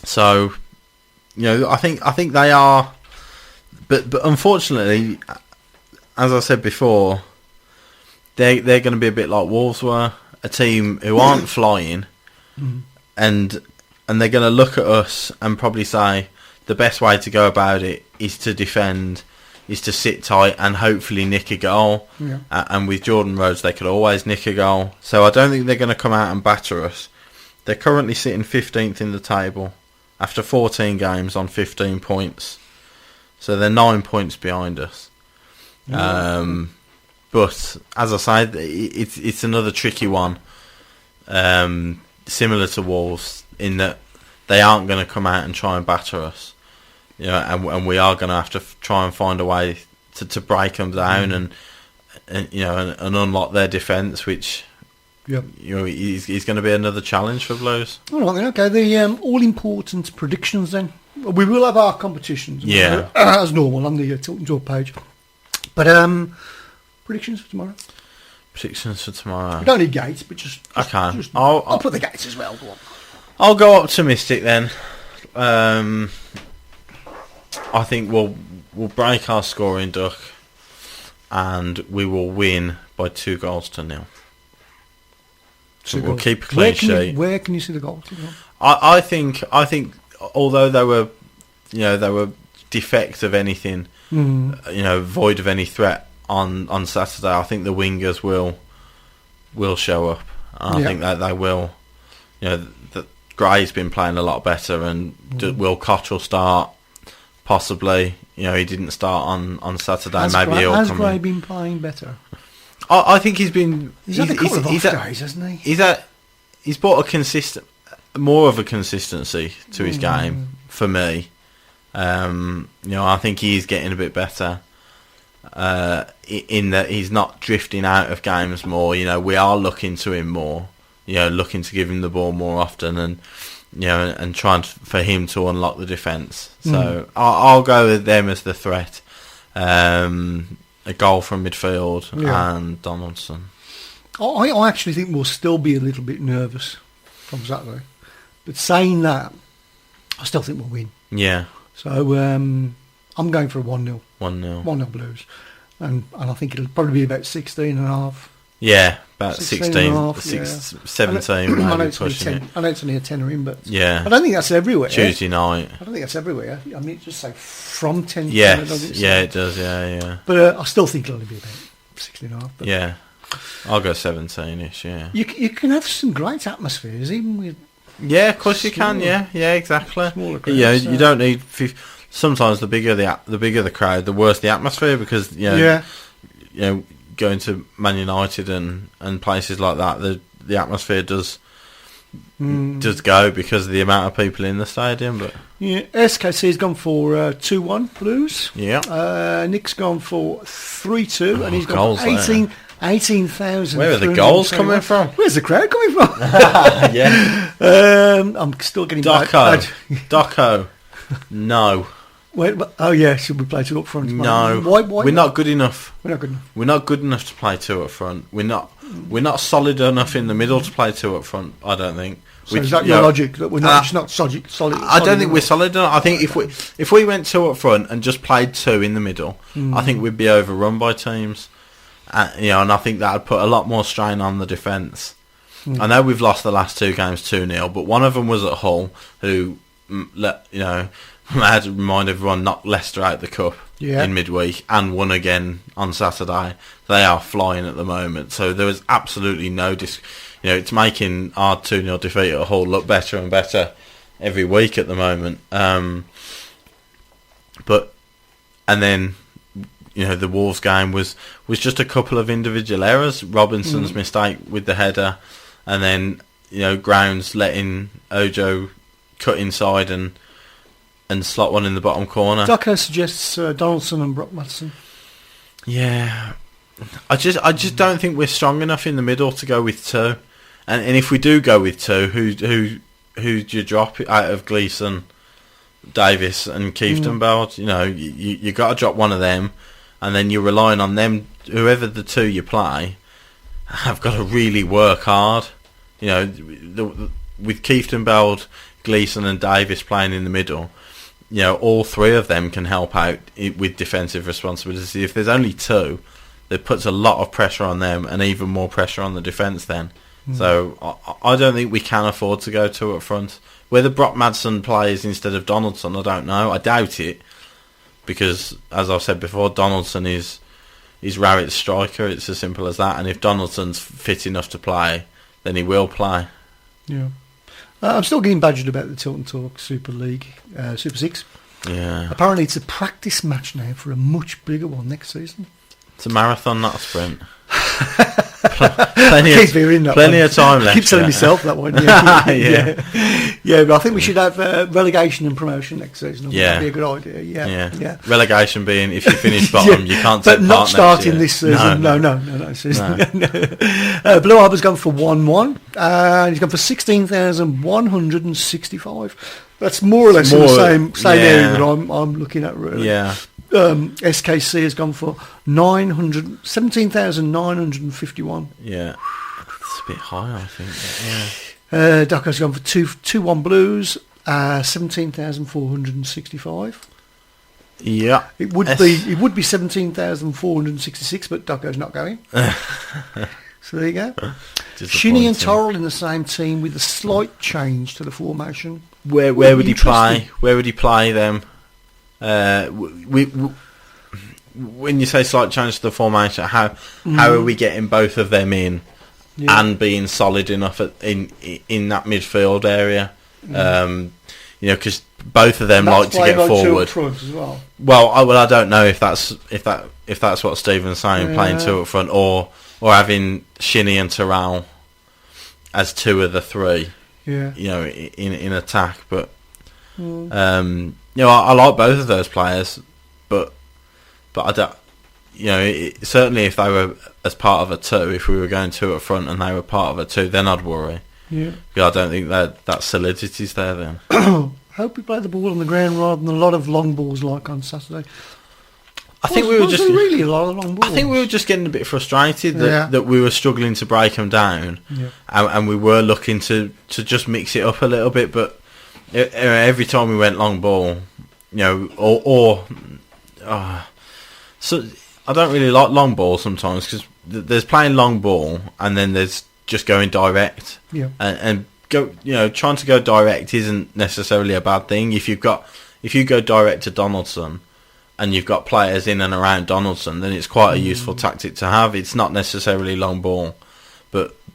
So, I think they are, but unfortunately, as I said before, they're going to be a bit like Wolves were, a team who aren't flying, and they're going to look at us and probably say the best way to go about it is to defend, is to sit tight and hopefully nick a goal. Yeah. And with Jordan Rhodes, they could always nick a goal. So I don't think they're going to come out and batter us. They're currently sitting 15th in the table after 14 games on 15 points. So they're 9 points behind us. But as I say, it's another tricky one, similar to Wolves, in that they aren't going to come out and try and batter us, and we are going to have to try and find a way to break them down and unlock their defence, which is going to be another challenge for Blues. All right, then, okay. The all-important predictions then. We will have our competitions, as normal on the Tilton Job page. But predictions for tomorrow. Predictions for tomorrow. We don't need gates, but just okay. I'll put the gates as well. Go on. I'll go optimistic then. I think we'll break our scoring duck, and we will win by 2-0. So we'll keep a clean sheet. Where can you see the goals? I think although they were defect of anything, void of any threat on Saturday, I think the wingers will show up. I think that they will. That Gray's been playing a lot better, and will Cottrell start? Possibly. He didn't start on Saturday. Has Gray been playing better? I think he's been. He's had a couple of off days, hasn't he? He's brought more of a consistency to his game for me. I think he's getting a bit better. In that he's not drifting out of games more. We are looking to him more. Looking to give him the ball more often, and and trying for him to unlock the defence. So I'll go with them as the threat. A goal from midfield and Donaldson. I actually think we'll still be a little bit nervous from Saturday, but saying that, I still think we'll win. Yeah. So I'm going for a 1-0. 1-0 Blues. And I think it'll probably be about 16.5. Yeah, about 16, 17. I know it's only a tenner in, but yeah. I don't think that's everywhere. Tuesday night. I don't think that's everywhere. I mean, just say from 10 to 10. Yes, it does, yeah. But I still think it'll only be about 16.5. Yeah, I'll go 17-ish, yeah. You can have some great atmospheres, even with... Yeah, of course you can, yeah, exactly. Smaller crowds, you don't need... Sometimes the bigger the crowd, the worse the atmosphere, because, going to Man United and places like that, the atmosphere does go because of the amount of people in the stadium. But SKC's gone for 2-1 Blues. Yeah. Nick's gone for 3-2, and he's got 18,000. Where are the goals coming from? Where's the crowd coming from? Yeah. I'm still getting Doco. No. Wait, should we play two up front? No, why we're not good enough. We're not good enough. We're not good enough to play two up front. We're not solid enough in the middle to play two up front. I don't think. So is that your logic that we're not solid? I don't think we're solid enough. I think if we went two up front and just played two in the middle, I think we'd be overrun by teams. And I think that would put a lot more strain on the defence. I know we've lost the last two games 2-0, but one of them was at Hull, who I had to remind everyone, knocked Leicester out the cup in midweek and won again on Saturday. They are flying at the moment, so there was absolutely no it's making our 2-0 defeat at Hull look better and better every week at the moment. And then the Wolves game was just a couple of individual errors. Robinson's mistake with the header, and then Grounds letting Ojo cut inside and slot one in the bottom corner. Ducker suggests Donaldson and Brock Madison. Yeah, I just don't think we're strong enough in the middle to go with two. And if we do go with two, who do you drop out of Gleeson, Davis, and Kieftenbeld? You got to drop one of them, and then you're relying on them. Whoever the two you play, have got to really work hard. With Kieftenbeld, Gleeson, and Davis playing in the middle, all three of them can help out with defensive responsibility. If there's only two, it puts a lot of pressure on them and even more pressure on the defence then. So I don't think we can afford to go two up front. Whether Brock Madsen plays instead of Donaldson, I don't know. I doubt it, because as I've said before, Donaldson is Rowett striker. It's as simple as that. And if Donaldson's fit enough to play, then he will play. Yeah. I'm still getting badgered about the Tilton Talk Super League, Super 6. Yeah. Apparently it's a practice match now for a much bigger one next season. It's a marathon, not a sprint. plenty of time left. I keep telling myself that one. Yeah, but I think we should have relegation and promotion next season. That'd be a good idea. Yeah. Relegation being if you finish bottom, you can't. But take not part starting next this season. No. Season. Blue Harbour's gone for 1-1. He's gone for 16,165. That's more or less in the same area that I'm looking at. Really. Yeah. SKC has gone for 17,951. Yeah, it's a bit high, I think. Ducko's gone for 2-1 Blues, 17,465. Yeah, it would be 17,466, but Ducko's not going. So there you go. Shinny and Torrell in the same team with a slight change to the formation. Where would he play? Where would he play them? When you say slight change to the formation, how are we getting both of them in and being solid enough in that midfield area? Because both of them like to get forward. As well. Well, I don't know if that's what Stephen's saying, playing two up front, or having Shinny and Terrell as two of the three. Yeah, in attack, but. I like both of those players, but I don't. Certainly if they were as part of a two, if we were going two up front and they were part of a two, then I'd worry. Yeah, because I don't think that solidity's there then. Hope we play the ball on the ground rather than a lot of long balls like on Saturday. I think we were just really a lot of long balls. I think we were just getting a bit frustrated that we were struggling to break them down, and we were looking to just mix it up a little bit, but. Every time we went long ball, so I don't really like long ball sometimes because there's playing long ball and then there's just going direct. Yeah, and go, trying to go direct isn't necessarily a bad thing. If you go direct to Donaldson and you've got players in and around Donaldson, then it's quite a useful tactic to have. It's not necessarily long ball.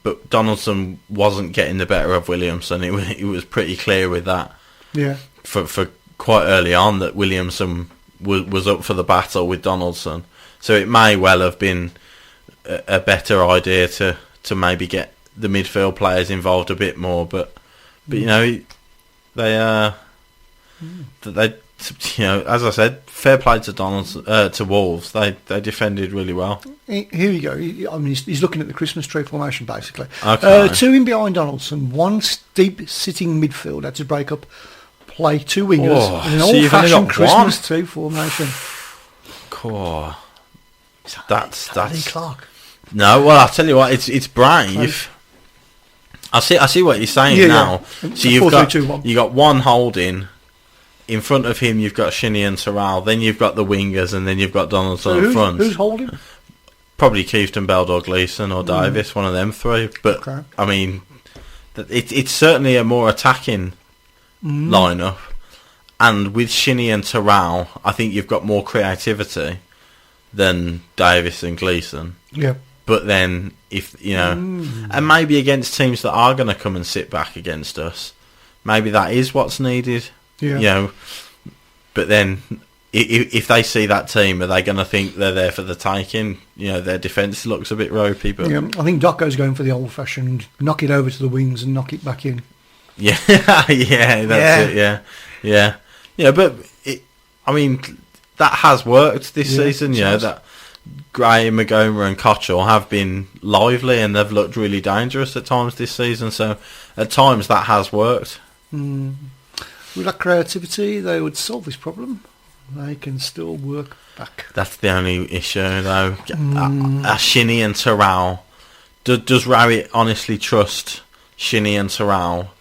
But Donaldson wasn't getting the better of Williamson. It was pretty clear with that. Yeah. For quite early on that Williamson was up for the battle with Donaldson. So it may well have been a better idea to maybe get the midfield players involved a bit more. But they as I said, fair play to to Wolves. They defended really well. Here you go. He's looking at the Christmas tree formation basically. Okay. Two in behind Donaldson, one deep sitting midfield had to break up play, two wingers, in an old-fashioned Christmas tree formation. Cool. That's Clark. No, well I'll tell you what, it's brave. I see what you're saying now. Yeah. So you got one holding. In front of him, you've got Shinny and Terrell. Then you've got the wingers, and then you've got Donaldson up front. Who's holding? Probably Keefton, Beldor, Gleeson, or Davis, one of them three. But I mean, it's certainly a more attacking lineup. And with Shinny and Terrell, I think you've got more creativity than Davis and Gleeson. Yeah. But then, if and maybe against teams that are going to come and sit back against us, maybe that is what's needed. Yeah. But then if they see that team, are they going to think they're there for the taking? Their defence looks a bit ropey. But I think Docco's going for the old-fashioned knock it over to the wings and knock it back in. Yeah, that's it. Yeah. But that has worked this season. That Gray, Magoma, and Cottrell have been lively and they've looked really dangerous at times this season. So at times that has worked. With that creativity, they would solve this problem. They can still work back. That's the only issue, though. Shinny and Terrell. Does Rowett honestly trust Shinny and Terrell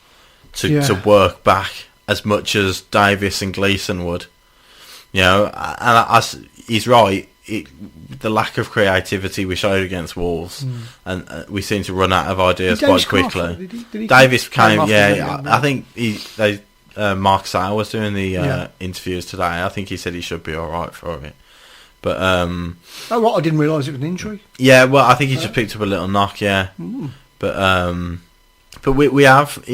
to work back as much as Davis and Gleeson would. You know, and he's right. The lack of creativity we showed against Wolves, and we seem to run out of ideas quite quickly. Davis came, I think Mark Sale was doing the interviews today. I think he said he should be all right for it. But oh right, I didn't realise it was an injury. Yeah, well, I think he just picked up a little knock. Yeah, but we have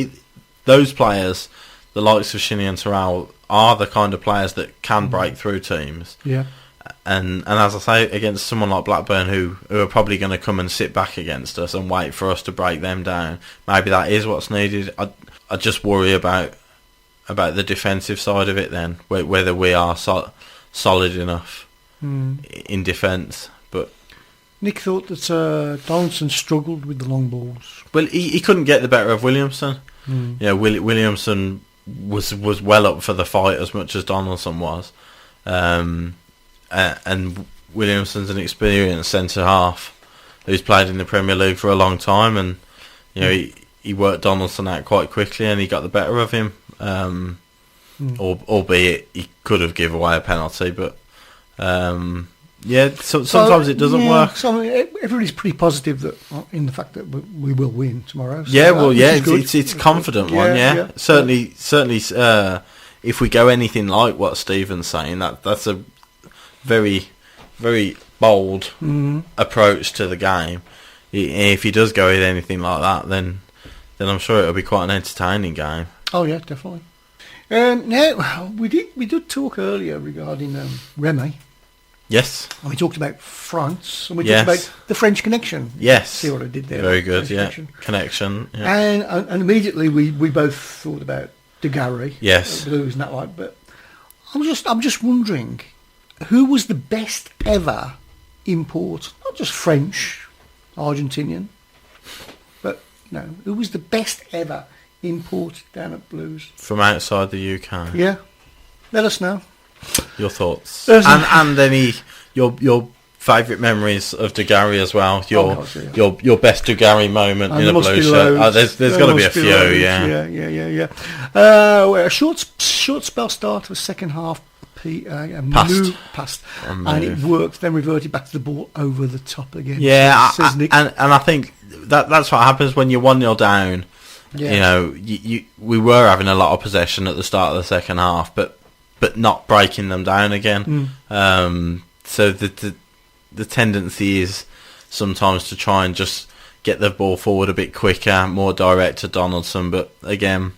those players, the likes of Shinnie and Terrell, are the kind of players that can break through teams. Yeah. And as I say, against someone like Blackburn, who are probably going to come and sit back against us and wait for us to break them down, maybe that is what's needed. I just worry about the defensive side of it then, whether we are solid enough in defence. But Nick thought that Donaldson struggled with the long balls. Well, he couldn't get the better of Williamson. Yeah, Williamson was well up for the fight as much as Donaldson was. And Williamson's an experienced centre half who's played in the Premier League for a long time, and you know he worked Donaldson out quite quickly, and he got the better of him. Albeit he could have given away a penalty, but sometimes it doesn't work. So everybody's pretty positive that in the fact that we will win tomorrow. So it's a confident one. Yeah. Certainly. If we go anything like what Stephen's saying, that's a very, very bold approach to the game. If he does go with anything like that, then I'm sure it'll be quite an entertaining game. Oh yeah, definitely. Now we did talk earlier regarding Remy. Yes. And we talked about France, and we talked about the French connection. Yes. See what I did there? Very good. Connection. Yeah. And immediately we both thought about De Gary. Yes. Blues and that like, but I'm just wondering, who was the best ever import? Not just French, Argentinian, but who was the best ever import down at Blues from outside the UK? Yeah, let us know your thoughts, and any your favourite memories of De Gary as well. Your best De Gary moment in a Blues shirt. There's got to be a few. Yeah. A short spell start of the second half. Passed, and it worked. Then reverted back to the ball over the top again. Yeah, and I think that's what happens when you're 1-0 down. Yeah. We were having a lot of possession at the start of the second half, but not breaking them down again. So the tendency is sometimes to try and just get the ball forward a bit quicker, more direct to Donaldson. But again,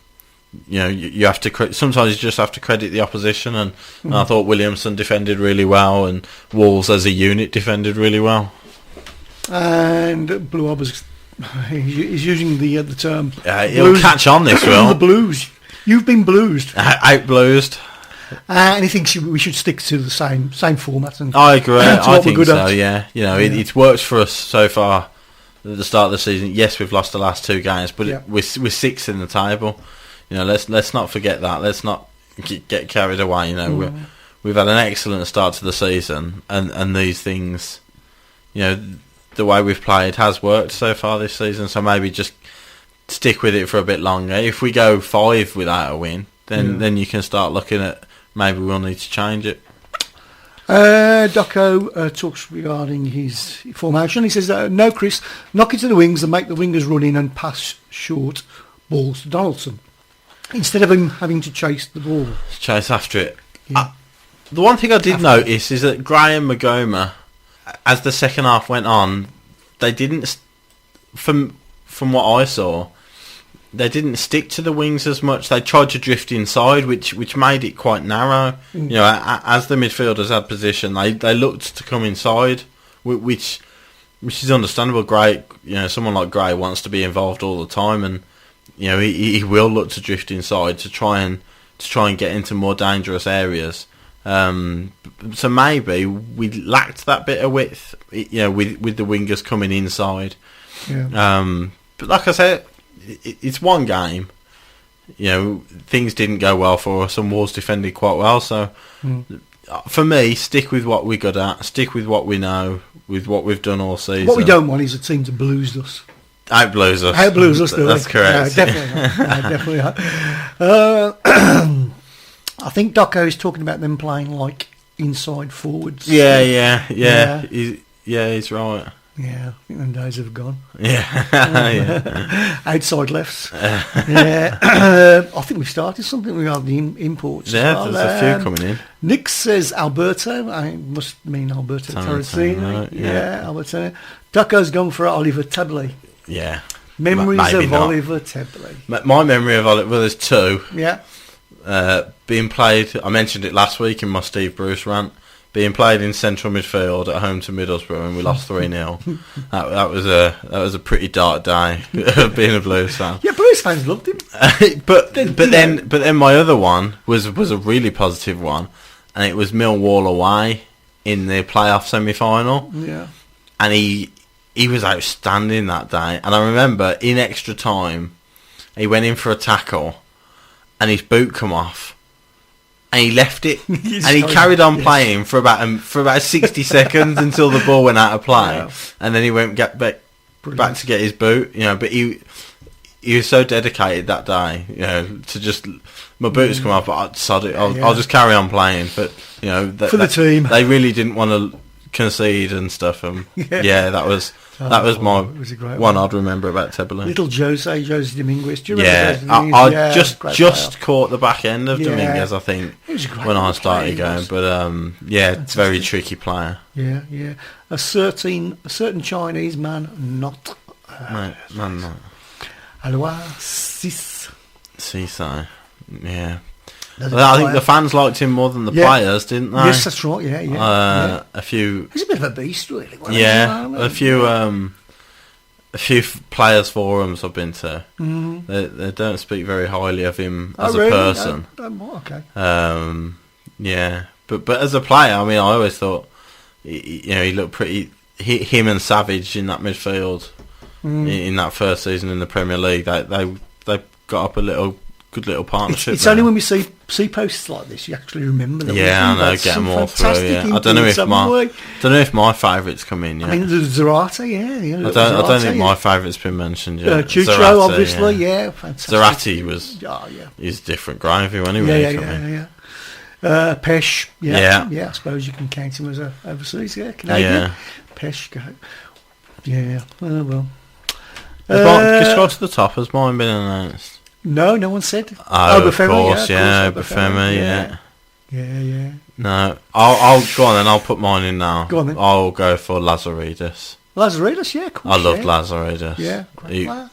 you have to sometimes you just have to credit the opposition, and I thought Williamson defended really well, and Wolves as a unit defended really well. And Blue Obbers, he's using the term. He'll catch on this, Will. The Blues. You've been bluesed. Out-bluesed. And he thinks we should stick to the same format. And I agree. I think so. Yeah. It's worked for us so far at the start of the season. Yes, we've lost the last 2 games, but we're 6th in the table. Let's not forget that. Let's not get carried away. We've had an excellent start to the season, and these things, the way we've played has worked so far this season. So maybe just stick with it for a bit longer. If we go 5 without a win, then you can start looking at maybe we'll need to change it. Doco talks regarding his formation. He says, no, Chris, knock it to the wings and make the wingers run in and pass short balls to Donaldson, instead of him having to chase the ball. Chase after it. Yeah. The one thing I did notice is that Gray and Magoma, as the second half went on, they didn't, from what I saw, they didn't stick to the wings as much. They tried to drift inside, which made it quite narrow. As the midfielders had position, they looked to come inside, which is understandable. Gray, someone like Gray wants to be involved all the time, and he will look to drift inside to try and get into more dangerous areas. So maybe we lacked that bit of width, with the wingers coming inside. Yeah. But like I said, it's one game. Things didn't go well for us, and Wolves defended quite well. So for me, stick with what we're good at. Stick with what we know, with what we've done all season. What we don't want is a team to blues us. Outblows us. Outblows us, do That's they? correct. No, definitely not. No, definitely not. I think Doco is talking about them playing like inside forwards. Yeah. Yeah. He's right. Yeah, I think them days have gone. Yeah. Yeah. Outside lefts. Yeah. I think we started something regarding the imports. Yeah, as well. there's a few coming in. Nick says Alberto. I must mean Alberto Tarantino. Yeah, Alberto. Ducko's gone for Oliver Tebley. Yeah. Memories Maybe of not. Oliver Tebley. My memory of Oliver, well, there's two. Yeah. Being played, I mentioned it last week in my Steve Bruce rant, being played in central midfield at home to Middlesbrough and we lost 3-0. that was a pretty dark day being a Blues fan. Yeah, Blues fans loved him. but then my other one was a really positive one, and it was Millwall away in the playoff semi-final. Yeah. And he was outstanding that day. And I remember in extra time, he went in for a tackle, and his boot come off. And he left it, and he carried on playing for about 60 seconds until the ball went out of play, and then he went back to get his boot. But he was so dedicated that day. To just my boots come off, I'll just carry on playing. But for the team, they really didn't want to concede and stuff. That was my was a great one I'd remember about Tebley. Little Jose Dominguez. Do you remember? I just caught the back end of Dominguez, I think, when I started going. But it's a very tricky player. Yeah. A certain Chinese man, not. No. Alois Cis. Cisse. Yeah. I think the fans liked him more than the players, didn't they? Yes, that's right. Yeah. A few. He's a bit of a beast, really. A few players' forums I've been to. Mm-hmm. They don't speak very highly of him as a person. Okay. But as a player, I mean, I always thought, he looked pretty. Him and Savage in that midfield in that first season in the Premier League, they got up a good little partnership. It's only when we see posts like this you actually remember them. Yeah, I know. Get them all through. Yeah. I don't know if my favourites come in. Yeah. I mean, the Zarate. Yeah. I don't think my favourite's been mentioned yet. Chucho, Zarate, obviously. Yeah, fantastic. Zarate was. He's different gravy when he Yeah. Pesh. Yeah. I suppose you can count him as a overseas. Yeah, Canadian. Yeah. Pesh. Yeah. Well. Just go to the top. Has mine been announced? No one said. Of course, Obafemi, yeah. No, I'll go on then. I'll put mine in now. Go on then. I'll go for Lazaridis. Lazaridis, yeah, cool. I loved Lazaridis. Yeah, great player.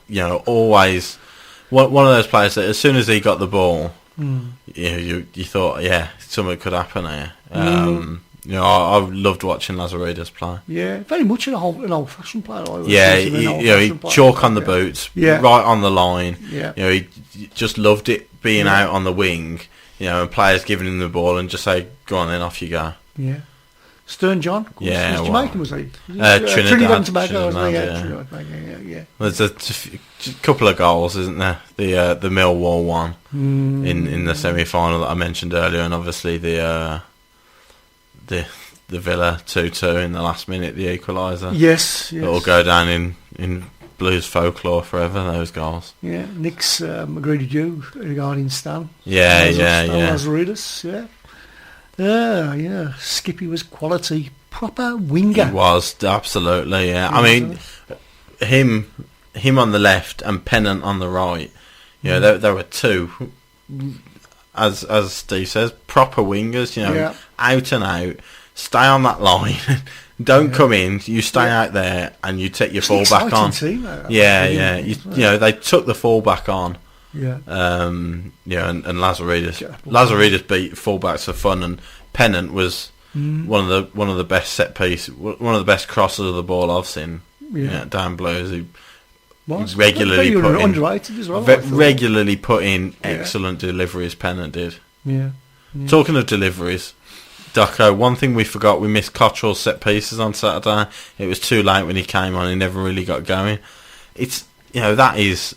He always one of those players that as soon as he got the ball, you thought, something could happen here. I loved watching Lazaridis play. Yeah, very much an old-fashioned player. He chalk on the boots, right on the line. Yeah, he just loved it being out on the wing. And players giving him the ball and just say, "Go on, then off you go." Yeah, Stern John. Yeah, was Jamaican, was he? Trinidad and Tobago, wasn't he? Yeah. There's a couple of goals, isn't there? The Millwall one in the semi-final that I mentioned earlier, and obviously the Villa 2-2 in the last minute, the equaliser. Yes. It'll go down in Blues folklore forever, those goals. Yeah, Nick's agreed with you regarding Stan. Yeah. Lazaridis, yeah. Skippy was quality, proper winger. He was, absolutely, yeah. I mean, him on the left and Pennant on the right. There were two, as Steve says, proper wingers, out and out. Stay on that line. Don't come in. You stay out there and you take your full back on. Team, they took the full back on. Yeah. And Lazaridis beat fullbacks for fun, and Pennant was one of the best set piece, one of the best crosses of the ball I've seen. Yeah, down Blues. He regularly put in, underrated as well. Regularly put in excellent deliveries. Pennant did. Yeah. Talking of deliveries, Ducko, one thing we forgot, we missed Cottrell's set pieces on Saturday. It was too late when he came on. He never really got going. It's that is.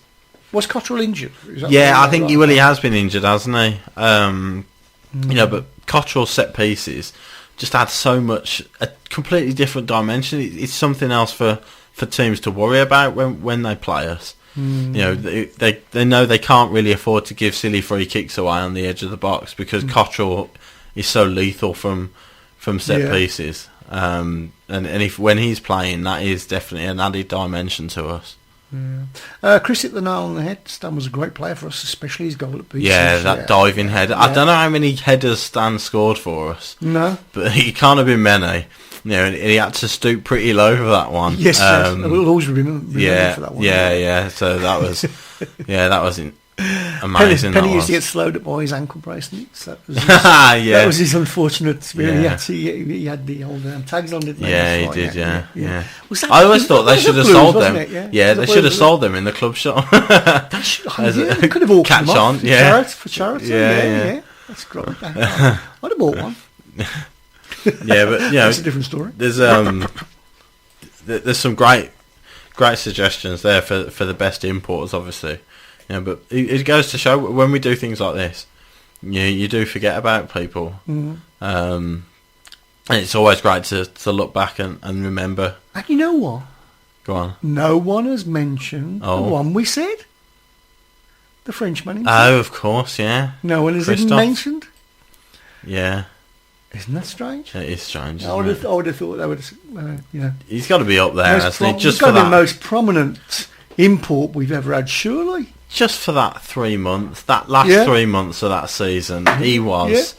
Was Cottrell injured? I think he has been injured, hasn't he? But Cottrell's set pieces just add so much, a completely different dimension. It's something else for for teams to worry about when they play us. You know, they know they can't really afford to give silly free kicks away on the edge of the box because Cottrell is so lethal from set pieces. And if when he's playing, that is definitely an added dimension to us. Chris hit the nail on the head. Stan was a great player for us, especially his goal at Beach. Yeah, that diving header. I don't know how many headers Stan scored for us. No, but he can't have been many. You know, and he had to stoop pretty low for that one. Yes, we'll always remember for that one. Yeah. So that was, that was amazing. Penny used to get slowed up by his ankle bracelets. That was his, that was his unfortunate experience. He had the old tags on, didn't he? Yeah, he did. Yeah. I always thought they should have sold them. Yeah, they should have sold them in the club shop. Could have auctioned them off for charity. Yeah. That's great. I'd have bought one. Yeah, but you know, that's a different story. There's some great suggestions there for the best importers, obviously. Yeah, but it goes to show when we do things like this, you do forget about people. And it's always great to look back and remember. And you know what? Go on. No one has mentioned the one we said. The Frenchman himself. Oh, of course, yeah. No one has even mentioned. Yeah. Isn't that strange? It is strange. I would have thought they would have, He's got to be up there, hasn't he? He's got to be the most prominent import we've ever had, surely. Just for that 3 months, that last 3 months of that season, he was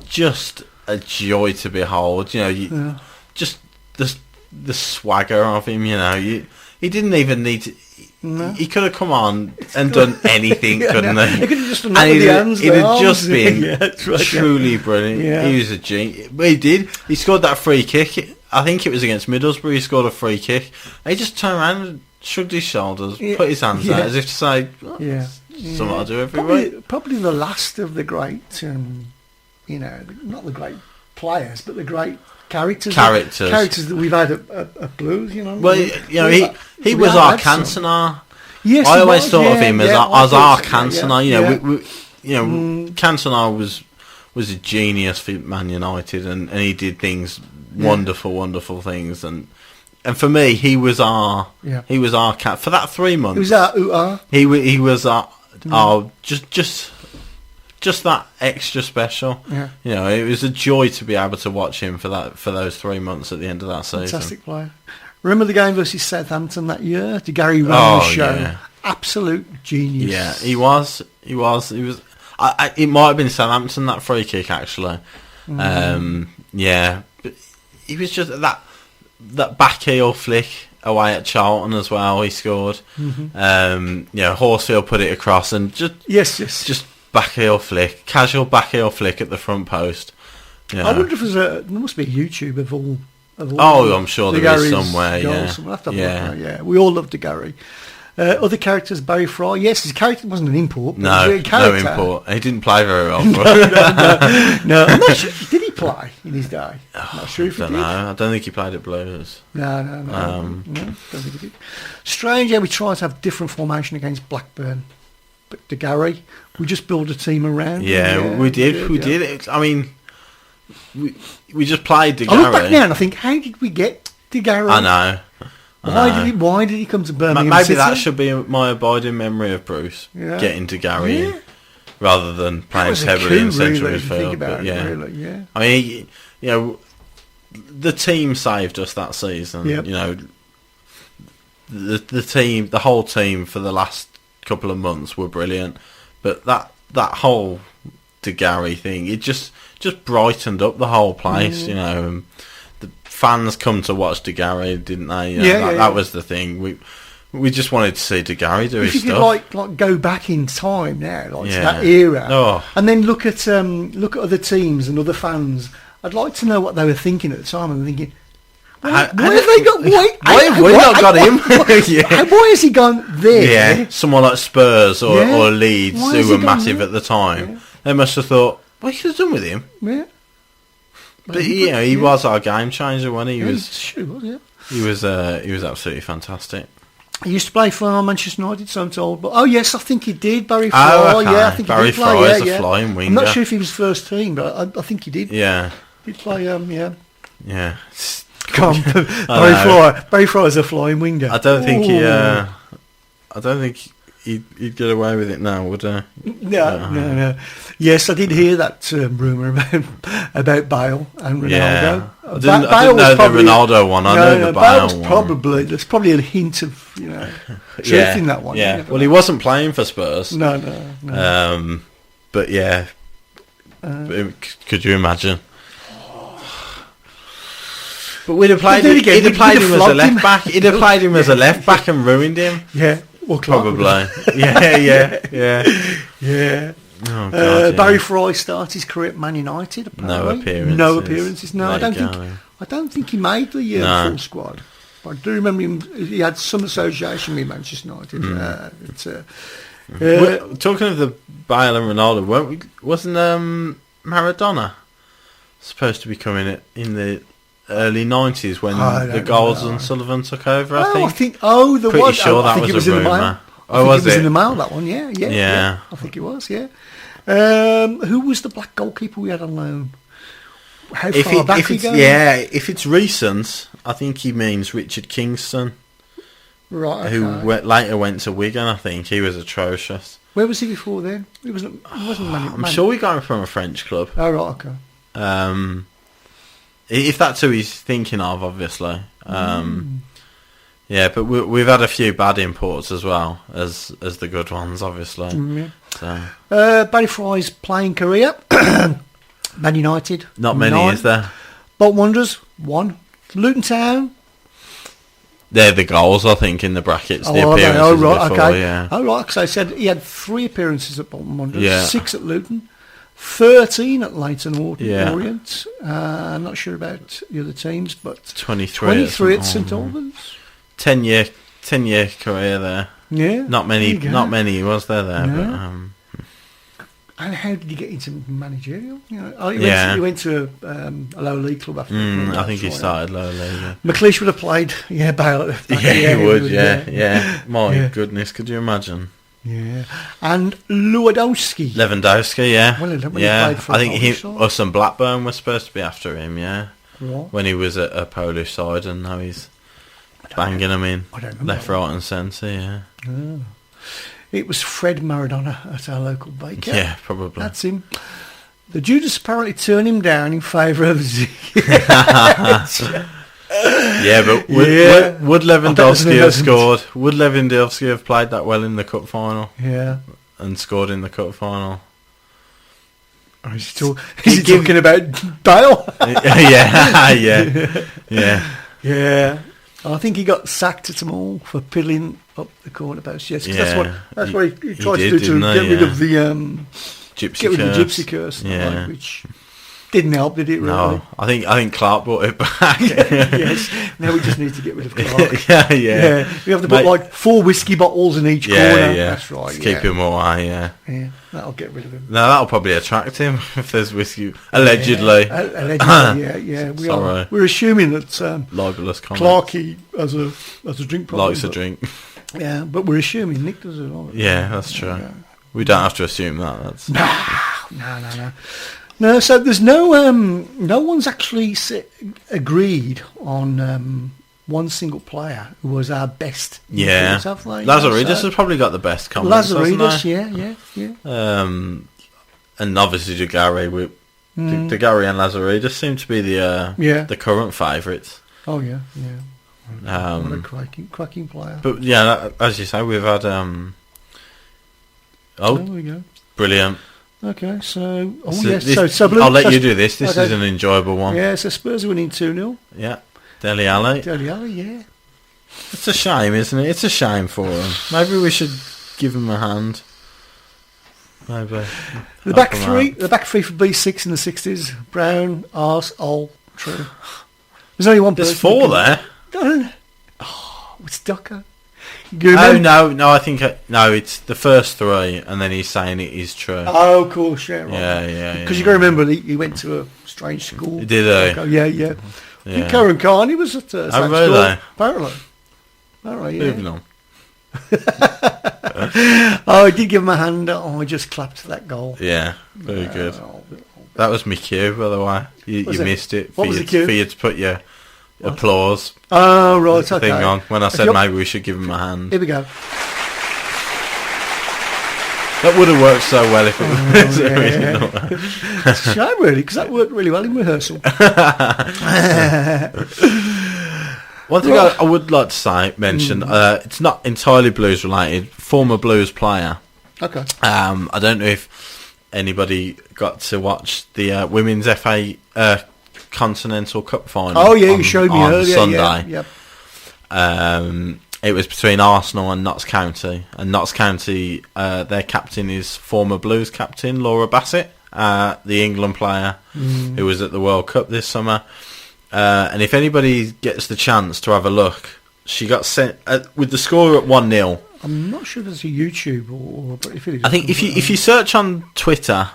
just a joy to behold. You know, just the swagger of him. You know, he didn't even need to. No. He could have come on and done anything, couldn't he? He could have just done that with the hands. He'd have just been truly brilliant. Yeah. He was a genius. But he did. He scored that free kick. I think it was against Middlesbrough. He scored a free kick. He just turned around and shrugged his shoulders, put his hands out as if to say, something I do every week. Probably the last of the great, not the great players, but the great characters that we've had at Blues, you know. Well, he was our Cantona. Yes, I always thought of him as our Cantona. Cantona was a genius for Man United, and he did things wonderful things, and for me he was our for that 3 months. He was our He was our just that extra special. Yeah. You know, it was a joy to be able to watch him for those 3 months at the end of that season. Fantastic player. Remember the game versus Southampton that year? Did Gary run the show? Yeah. Absolute genius. Yeah, he was. It might have been Southampton, that free kick, actually. But he was just that back heel flick away at Charlton as well. He scored. Horsfield put it across and just back heel flick, casual back heel flick at the front post. I wonder if there must be a YouTube of all. I'm sure there is somewhere. We all loved Gary. Other characters, Barry Fry. Yes, his character wasn't an import. No import. He didn't play very well. No. I'm not sure. Did he play in his day? I'm not sure if he did. I don't think he played at Blues. No, don't think he did. Strange how we tried to have different formation against Blackburn. But De Gary, we just built a team around. We did. We did. I mean, we just played De Gary. I look back now and I think, how did we get De Gary? I know. Why did he come to Birmingham Maybe City? that should be my abiding memory of Bruce getting De Gary in, rather than playing heavily in central midfield. I mean, the team saved us that season. Yep. You know, the whole team for the last couple of months were brilliant, but that whole De Gary thing, it just brightened up the whole place. You know, the fans come to watch De Gary, didn't they? That was the thing. We just wanted to see De Gary do his stuff. If you could like go back in time now, to that era, and then look at other teams and other fans. I'd like to know what they were thinking at the time. I'm thinking, why have we not got him? Why has he gone there? Yeah, someone like Spurs or Leeds, who were massive at the time. Yeah. They must have thought, what you could have done with him? Yeah. But he was our game changer, wasn't he? He was absolutely fantastic. He used to play for Manchester United, so I'm told. But I think he did. Barry Fry, I think Barry he did play. Fry is a flying winger. I'm not sure if he was first team, but I think he did. Yeah. He'd play. Yeah. Come, Barry Fry's a flying winger. I don't think Ooh. I don't think he'd get away with it now, would he? No. Yes, I did hear that rumour about Bale and Ronaldo. Yeah. I didn't know the Ronaldo one. I know the Bale one. There's probably a hint of truth in that one. Yeah. Well, he wasn't playing for Spurs. No. But yeah, could you imagine? But we'd have played him. He'd have played him as a left back. He'd have played him as a left back and ruined him. Yeah. Well, probably. Yeah. Oh, God, Barry Fry started his career at Man United. Apparently. No appearances. No, I don't think he made the full squad. But I do remember him. He had some association with Manchester United. Talking of the Bale and Ronaldo, wasn't Maradona supposed to be coming in the early 90s when the Goals and Sullivan took over? I think. Pretty sure that was a rumour. Was it in the mail? That one, yeah. I think it was, yeah. Who was the black goalkeeper we had on loan? How far back we go? Yeah, if it's recent, I think he means Richard Kingston. Right. Who later went to Wigan. I think he was atrocious. Where was he before then? He wasn't. I'm sure we got him from a French club. Oh right, okay. If that's who he's thinking of, obviously. Yeah, but we've had a few bad imports as well as the good ones, obviously. So. Barry Fry's playing career, Man United. Not many, 9. Is there? Bolton Wanderers, 1. Luton Town. They're the goals, I think, in the brackets. The appearances. Oh, right, before, okay. Yeah. Oh, right, because I said he had 3 appearances at Bolton Wanderers, yeah. 6 at Luton, 13 at Leighton yeah. Orient. I'm not sure about the other teams, but 23 at St Albans. 10-year career there. Yeah, not many was there. No. But, and how did he get into managerial? He went to a lower league club after. I think he started lower league. Yeah. McLeish would have played. Yeah, Bale. He would. Yeah. My goodness, could you imagine? Yeah, and Lewandowski. Yeah. Well, I think us and Blackburn were supposed to be after him. Yeah. Right. When he was at a Polish side, and now he's banging them in left, right, and centre. Yeah. Oh. It was Fred Maradona at our local baker. Yeah, probably. That's him. The Judas apparently turned him down in favour of Yeah, but would Lewandowski have scored? Would Lewandowski have played that well in the cup final? Yeah. And scored in the cup final? Is he talking about Bale? Yeah. I think he got sacked at them all for piddling up the corner post. Yes, because that's what he tried to do to get rid of the gypsy curse. Yeah. Which didn't help, did it? Really? No, I think Clark brought it back. Yes. Now we just need to get rid of Clark. Yeah. We have to put like 4 whiskey bottles in each corner. Yeah. That's right. To keep him away. Yeah. That'll get rid of him. No, that'll probably attract him if there's whiskey. Allegedly. Yeah. We're assuming that libelous comment. Clarky has a drink problem. Likes a drink. Yeah, but we're assuming Nick does it all. Yeah, that's true. Yeah. We don't have to assume that. That's No. No, so there's no one's actually agreed on one single player who was our best. Yeah, Lazaridis has probably got the best comments. Lazaridis, yeah. And obviously Dugarry. Dugarry and Lazaridis seem to be the current favourites. Oh yeah. What a cracking player. But yeah, as you say, we've had. There we go. Brilliant. Okay, so... I'll let you do this. This is an enjoyable one. Yeah, so Spurs are winning 2-0. Yeah. Dele Alli, yeah. It's a shame, isn't it? It's a shame for him. Maybe we should give him a hand. Maybe. The back three for B6 in the 60s. Brown, Arse, Ol, True. There's only one person. There's 4 there. It's Ducker. No, I think it's the first 3, and then he's saying it is True. Oh, of course, yeah, right. Yeah. Because you got to remember he went to a strange school. He did, Yeah. I think Karen Carney was at the same school. Apparently, yeah. Moving on. I did give him a hand. I just clapped that goal. Yeah, very good. That was my cue, by the way. You missed it. What was the cue? For you to put your applause Oh, right, okay. thing on when I If said you're- maybe we should give him a hand. Here we go. That would have worked so well if it was yeah. original. It's a shame, really, because that worked really well in rehearsal. One thing I would like to mention, it's not entirely blues related. Former blues player. Okay. I don't know if anybody got to watch the Women's FA Continental Cup final. Oh, yeah, on, you showed me on earlier. Sunday. Yeah, yep. It was between Arsenal and Notts County. And Notts County, their captain is former Blues captain Laura Bassett, the England player who was at the World Cup this summer. And if anybody gets the chance to have a look, she got sent with the score at 1-0. I'm not sure if it's a YouTube or but if it is, I think if you search on Twitter,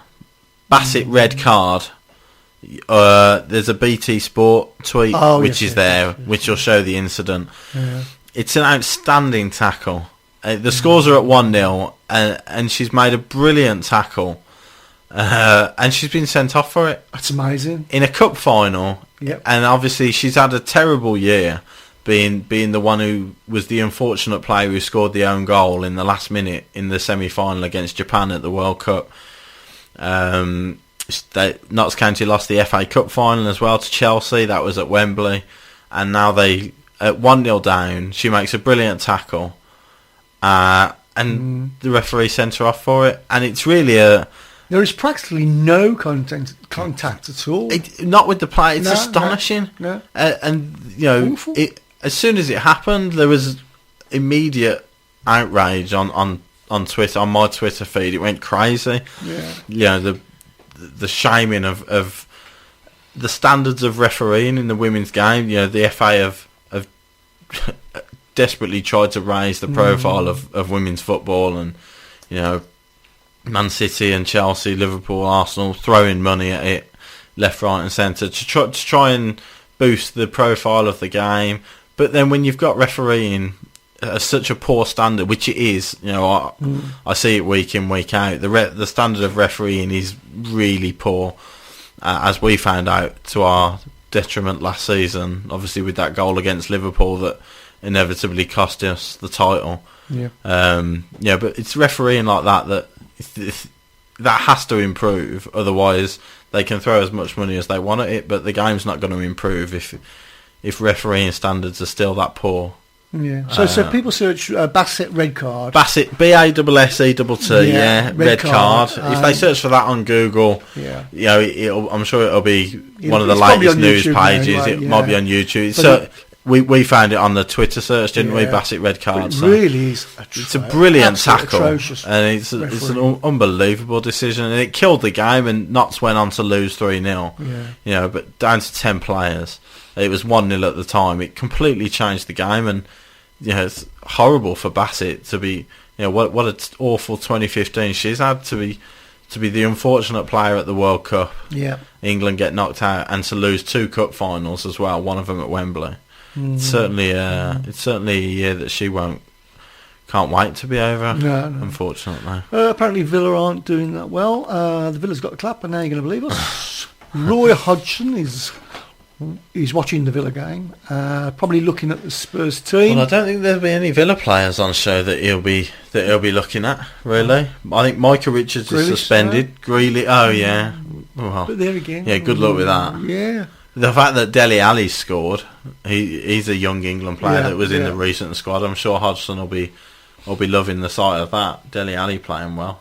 Bassett red card, there's a BT Sport tweet which is there, which will show the incident. Yeah. It's an outstanding tackle. The scores are at 1-0, and she's made a brilliant tackle, and she's been sent off for it. That's amazing. In a cup final. Yep. And obviously she's had a terrible year, being the one who was the unfortunate player who scored the own goal in the last minute in the semi-final against Japan at the World Cup. Notts County lost the FA Cup final as well to Chelsea. That was at Wembley, and now they at 1-0 down. She makes a brilliant tackle, and the referee sent her off for it. And it's really there is practically no contact at all. Not with the player. It's No, astonishing. no. And you know, Awful. as soon as it happened, there was immediate outrage on Twitter, on my Twitter feed. It went crazy. Yeah. You know, the shaming of the standards of refereeing in the women's game. You know, the FA have desperately tried to raise the profile of women's football, and you know, Man City and Chelsea, Liverpool, Arsenal throwing money at it left, right and centre to try and boost the profile of the game. But then when you've got refereeing at such a poor standard, which it is, you know, I see it week in, week out, the standard of refereeing is really poor, as we found out to our detriment last season, obviously with that goal against Liverpool that inevitably cost us the title. Yeah. Yeah, but it's refereeing like that that has to improve, otherwise they can throw as much money as they want at it, but the game's not going to improve if refereeing standards are still that poor. Yeah. So people search Bassett red card. Bassett, BASSETT, yeah, red card. If they search for that on Google, Yeah. you know, I'm sure it'll be one of the It's probably latest on news YouTube now pages. anyway, It yeah. might be on YouTube. But So we found it on the Twitter search, didn't we? Yeah. Bassett red But card. it So really is. it's a brilliant absolute tackle, atrocious and it's an unbelievable decision, and it killed the game. And Notts went on to lose 3-0. Yeah. You know, but down to 10 players. It was 1-0 at the time. It completely changed the game, and you know, it's horrible for Bassett to be. You know, what an awful 2015 she's had to be the unfortunate player at the World Cup. Yeah. England get knocked out, and to lose 2 cup finals as well, one of them at Wembley. It's certainly a year that she can't wait to be over. No. Unfortunately. Apparently Villa aren't doing that well. The Villa's got a clap, and now you're going to believe us. Roy Hodgson is watching the Villa game, probably looking at the Spurs team. Well, I don't think there'll be any Villa players on show that he'll be looking at. Really, I think Micah Richards is Grealish, suspended. Greeley, oh yeah. Well, But there again, yeah, good luck with that. Yeah. The fact that Dele Alli scored, he's a young England player that was in the recent squad. I'm sure Hodgson will be loving the sight of that. Dele Alli playing well.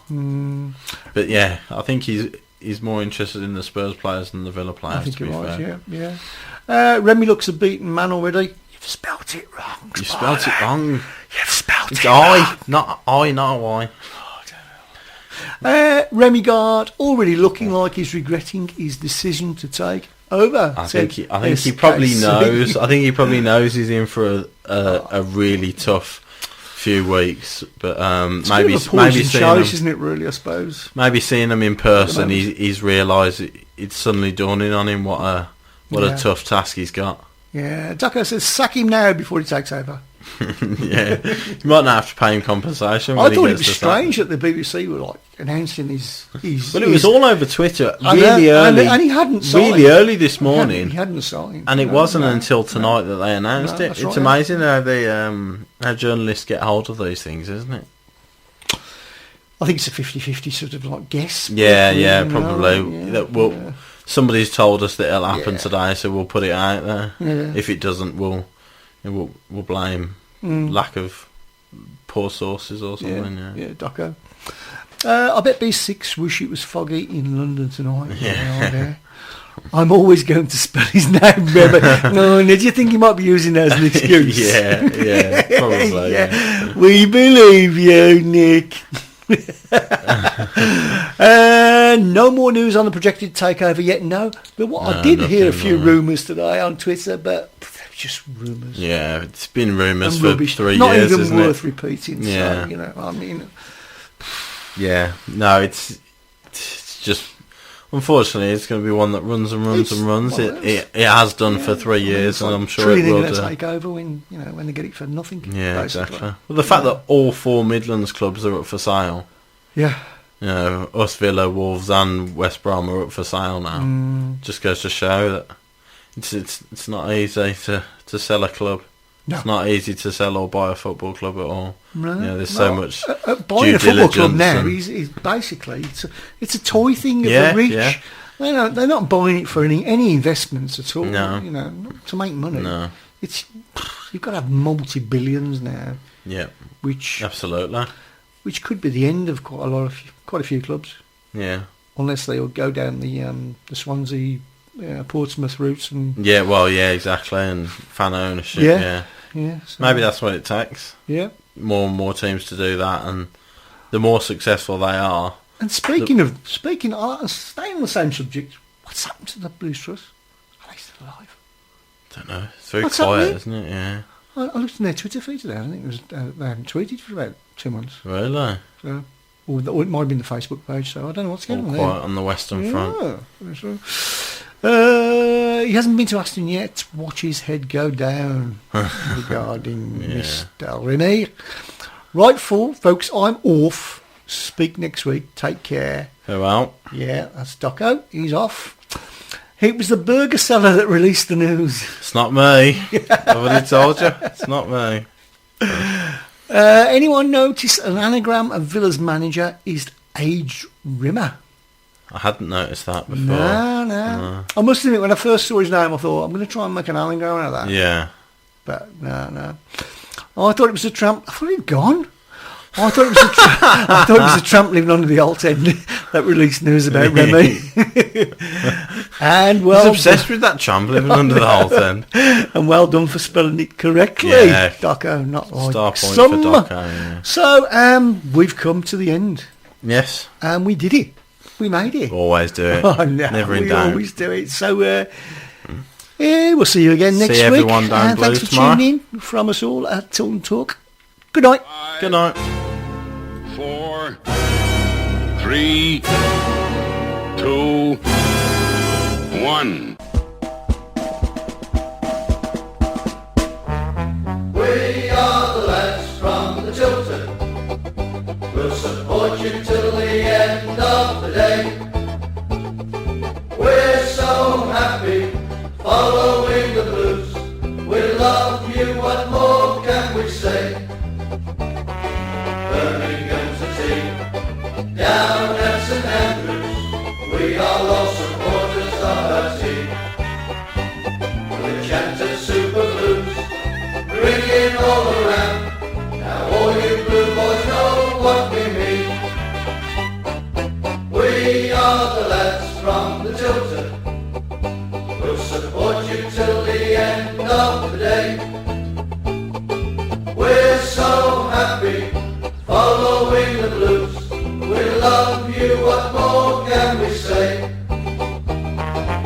But yeah, I think he's more interested in the Spurs players than the Villa players. I think to be you're right. fair. Yeah. Remy looks a beaten man already. You've spelt it wrong. You spelt it wrong. You've spelt It's it wrong. not a Y. Remy Gard already looking like he's regretting his decision to take over. I think he probably knows. I think he probably knows he's in for a really tough few weeks. But maybe seeing choice, him, isn't it? Really, I suppose. maybe seeing him in person, he's realised it's suddenly dawning on him what a tough task he's got. Yeah, Ducko says sack him now before he takes over. Yeah, you might not have to pay him compensation. I when he thought it gets was the strange sack. that the BBC were like announcing his. But it was all over Twitter and really early, and he hadn't signed. really early this morning. He hadn't signed, And it no, wasn't no. until tonight that they announced No, it. that's It's right, amazing how they how journalists get hold of these things, isn't it? I think it's a 50-50 sort of like guess. Yeah, you know, probably. yeah, That will. yeah. Somebody's told us that it'll happen Yeah. today, so we'll put it out there. Yeah. If it doesn't, we'll blame lack of poor sources or something. Yeah. Ducko. I bet B6 wish it was foggy in London tonight. Yeah. I'm always going to spell his name, remember? No, do you think he might be using that as an excuse? yeah, probably. Yeah. We believe you, Nick. No more news on the projected takeover yet, no. But what I did hear a few rumours today on Twitter, but they're just rumours. Yeah, it's been rumours And for rubbish. 3 Not years, even isn't worth it? repeating. Yeah. So, you know, I mean, Yeah, no, it's just unfortunately it's going to be one that runs and runs and runs. Well, It has done for 3 years, it's and like I'm sure it treating will it do. take over when they get it for nothing. Yeah, basically. exactly. Well, the fact that all 4 Midlands clubs are up for sale, Yeah. you know, us, Villa, Wolves, and West Brom are up for sale now. Just goes to show that it's not easy to sell a club. No. It's not easy to sell or buy a football club at all. No, You know, there's so much buying due a football club diligence now and- is basically it's a toy thing of Yeah, the rich. yeah. They're not buying it for any investments at all. No. You know, not to make money. No. It's you've got to have multi-billions now, Yeah, which absolutely. could be the end of quite a few clubs, Yeah. unless they all go down the Swansea, Portsmouth routes and Yeah, well, yeah, exactly, and fan ownership. Yeah. Yeah, so, maybe that's what it takes. yeah. More and more teams to do that, and the more successful they are. And staying on the same subject, what's happened to the Blues Trust? Are they still alive? Don't know. It's very What's quiet, happening? isn't it? Yeah. I looked in their Twitter feed today. I think it was they haven't tweeted for about 2 months. Really? So, or it might have been the Facebook page. So I don't know what's All going on quiet there. on the western front. Yeah. He hasn't been to Aston yet. Watch his head go down regarding Mr. Remy. Right, folks, I'm off. Speak next week. Take care. Farewell. Yeah, that's Ducko. He's off. It was the burger seller that released the news. It's not me. I've already told you. It's not me. Anyone notice an anagram of Villa's manager is Age Rimmer? I hadn't noticed that before. No. I must admit, when I first saw his name, I thought, I'm going to try and make an anagram out of that. Yeah. But no. Oh, I thought it was a tramp. I thought he'd gone. Oh, I thought it was a tramp living under the alt end that released news about Remy. And well, He's obsessed with that tramp living under the whole thing. and well done for spelling it correctly. Yeah. Ducko, not like Star point some. for Doco, yeah. So, we've come to the end. Yes. And we did it. We made it. Always do it. Oh, no, Never in we doubt. always do it. So, we'll see you again next See week. everyone down Thanks Blues for tomorrow. tuning in from us all at Tilton Talk. Good night. Good night. 4, 3, 2, 1. We are the lads from the Tilton. We'll support you till the end of the day. We're so happy following the blues. We love you, what more can we say? Birmingham's a team down at St Andrews. We are lost supporters of our team. The chanted Super Blues ringing all around. Now all you blue boys know what we mean. We are the lads from the Tilton. We'll support you till the end of the day. We're so happy following the blues. We love you, what more can we say?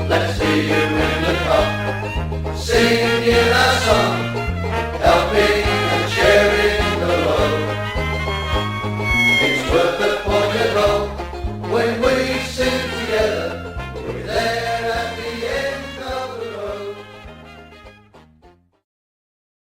Let's see you in the cup, sing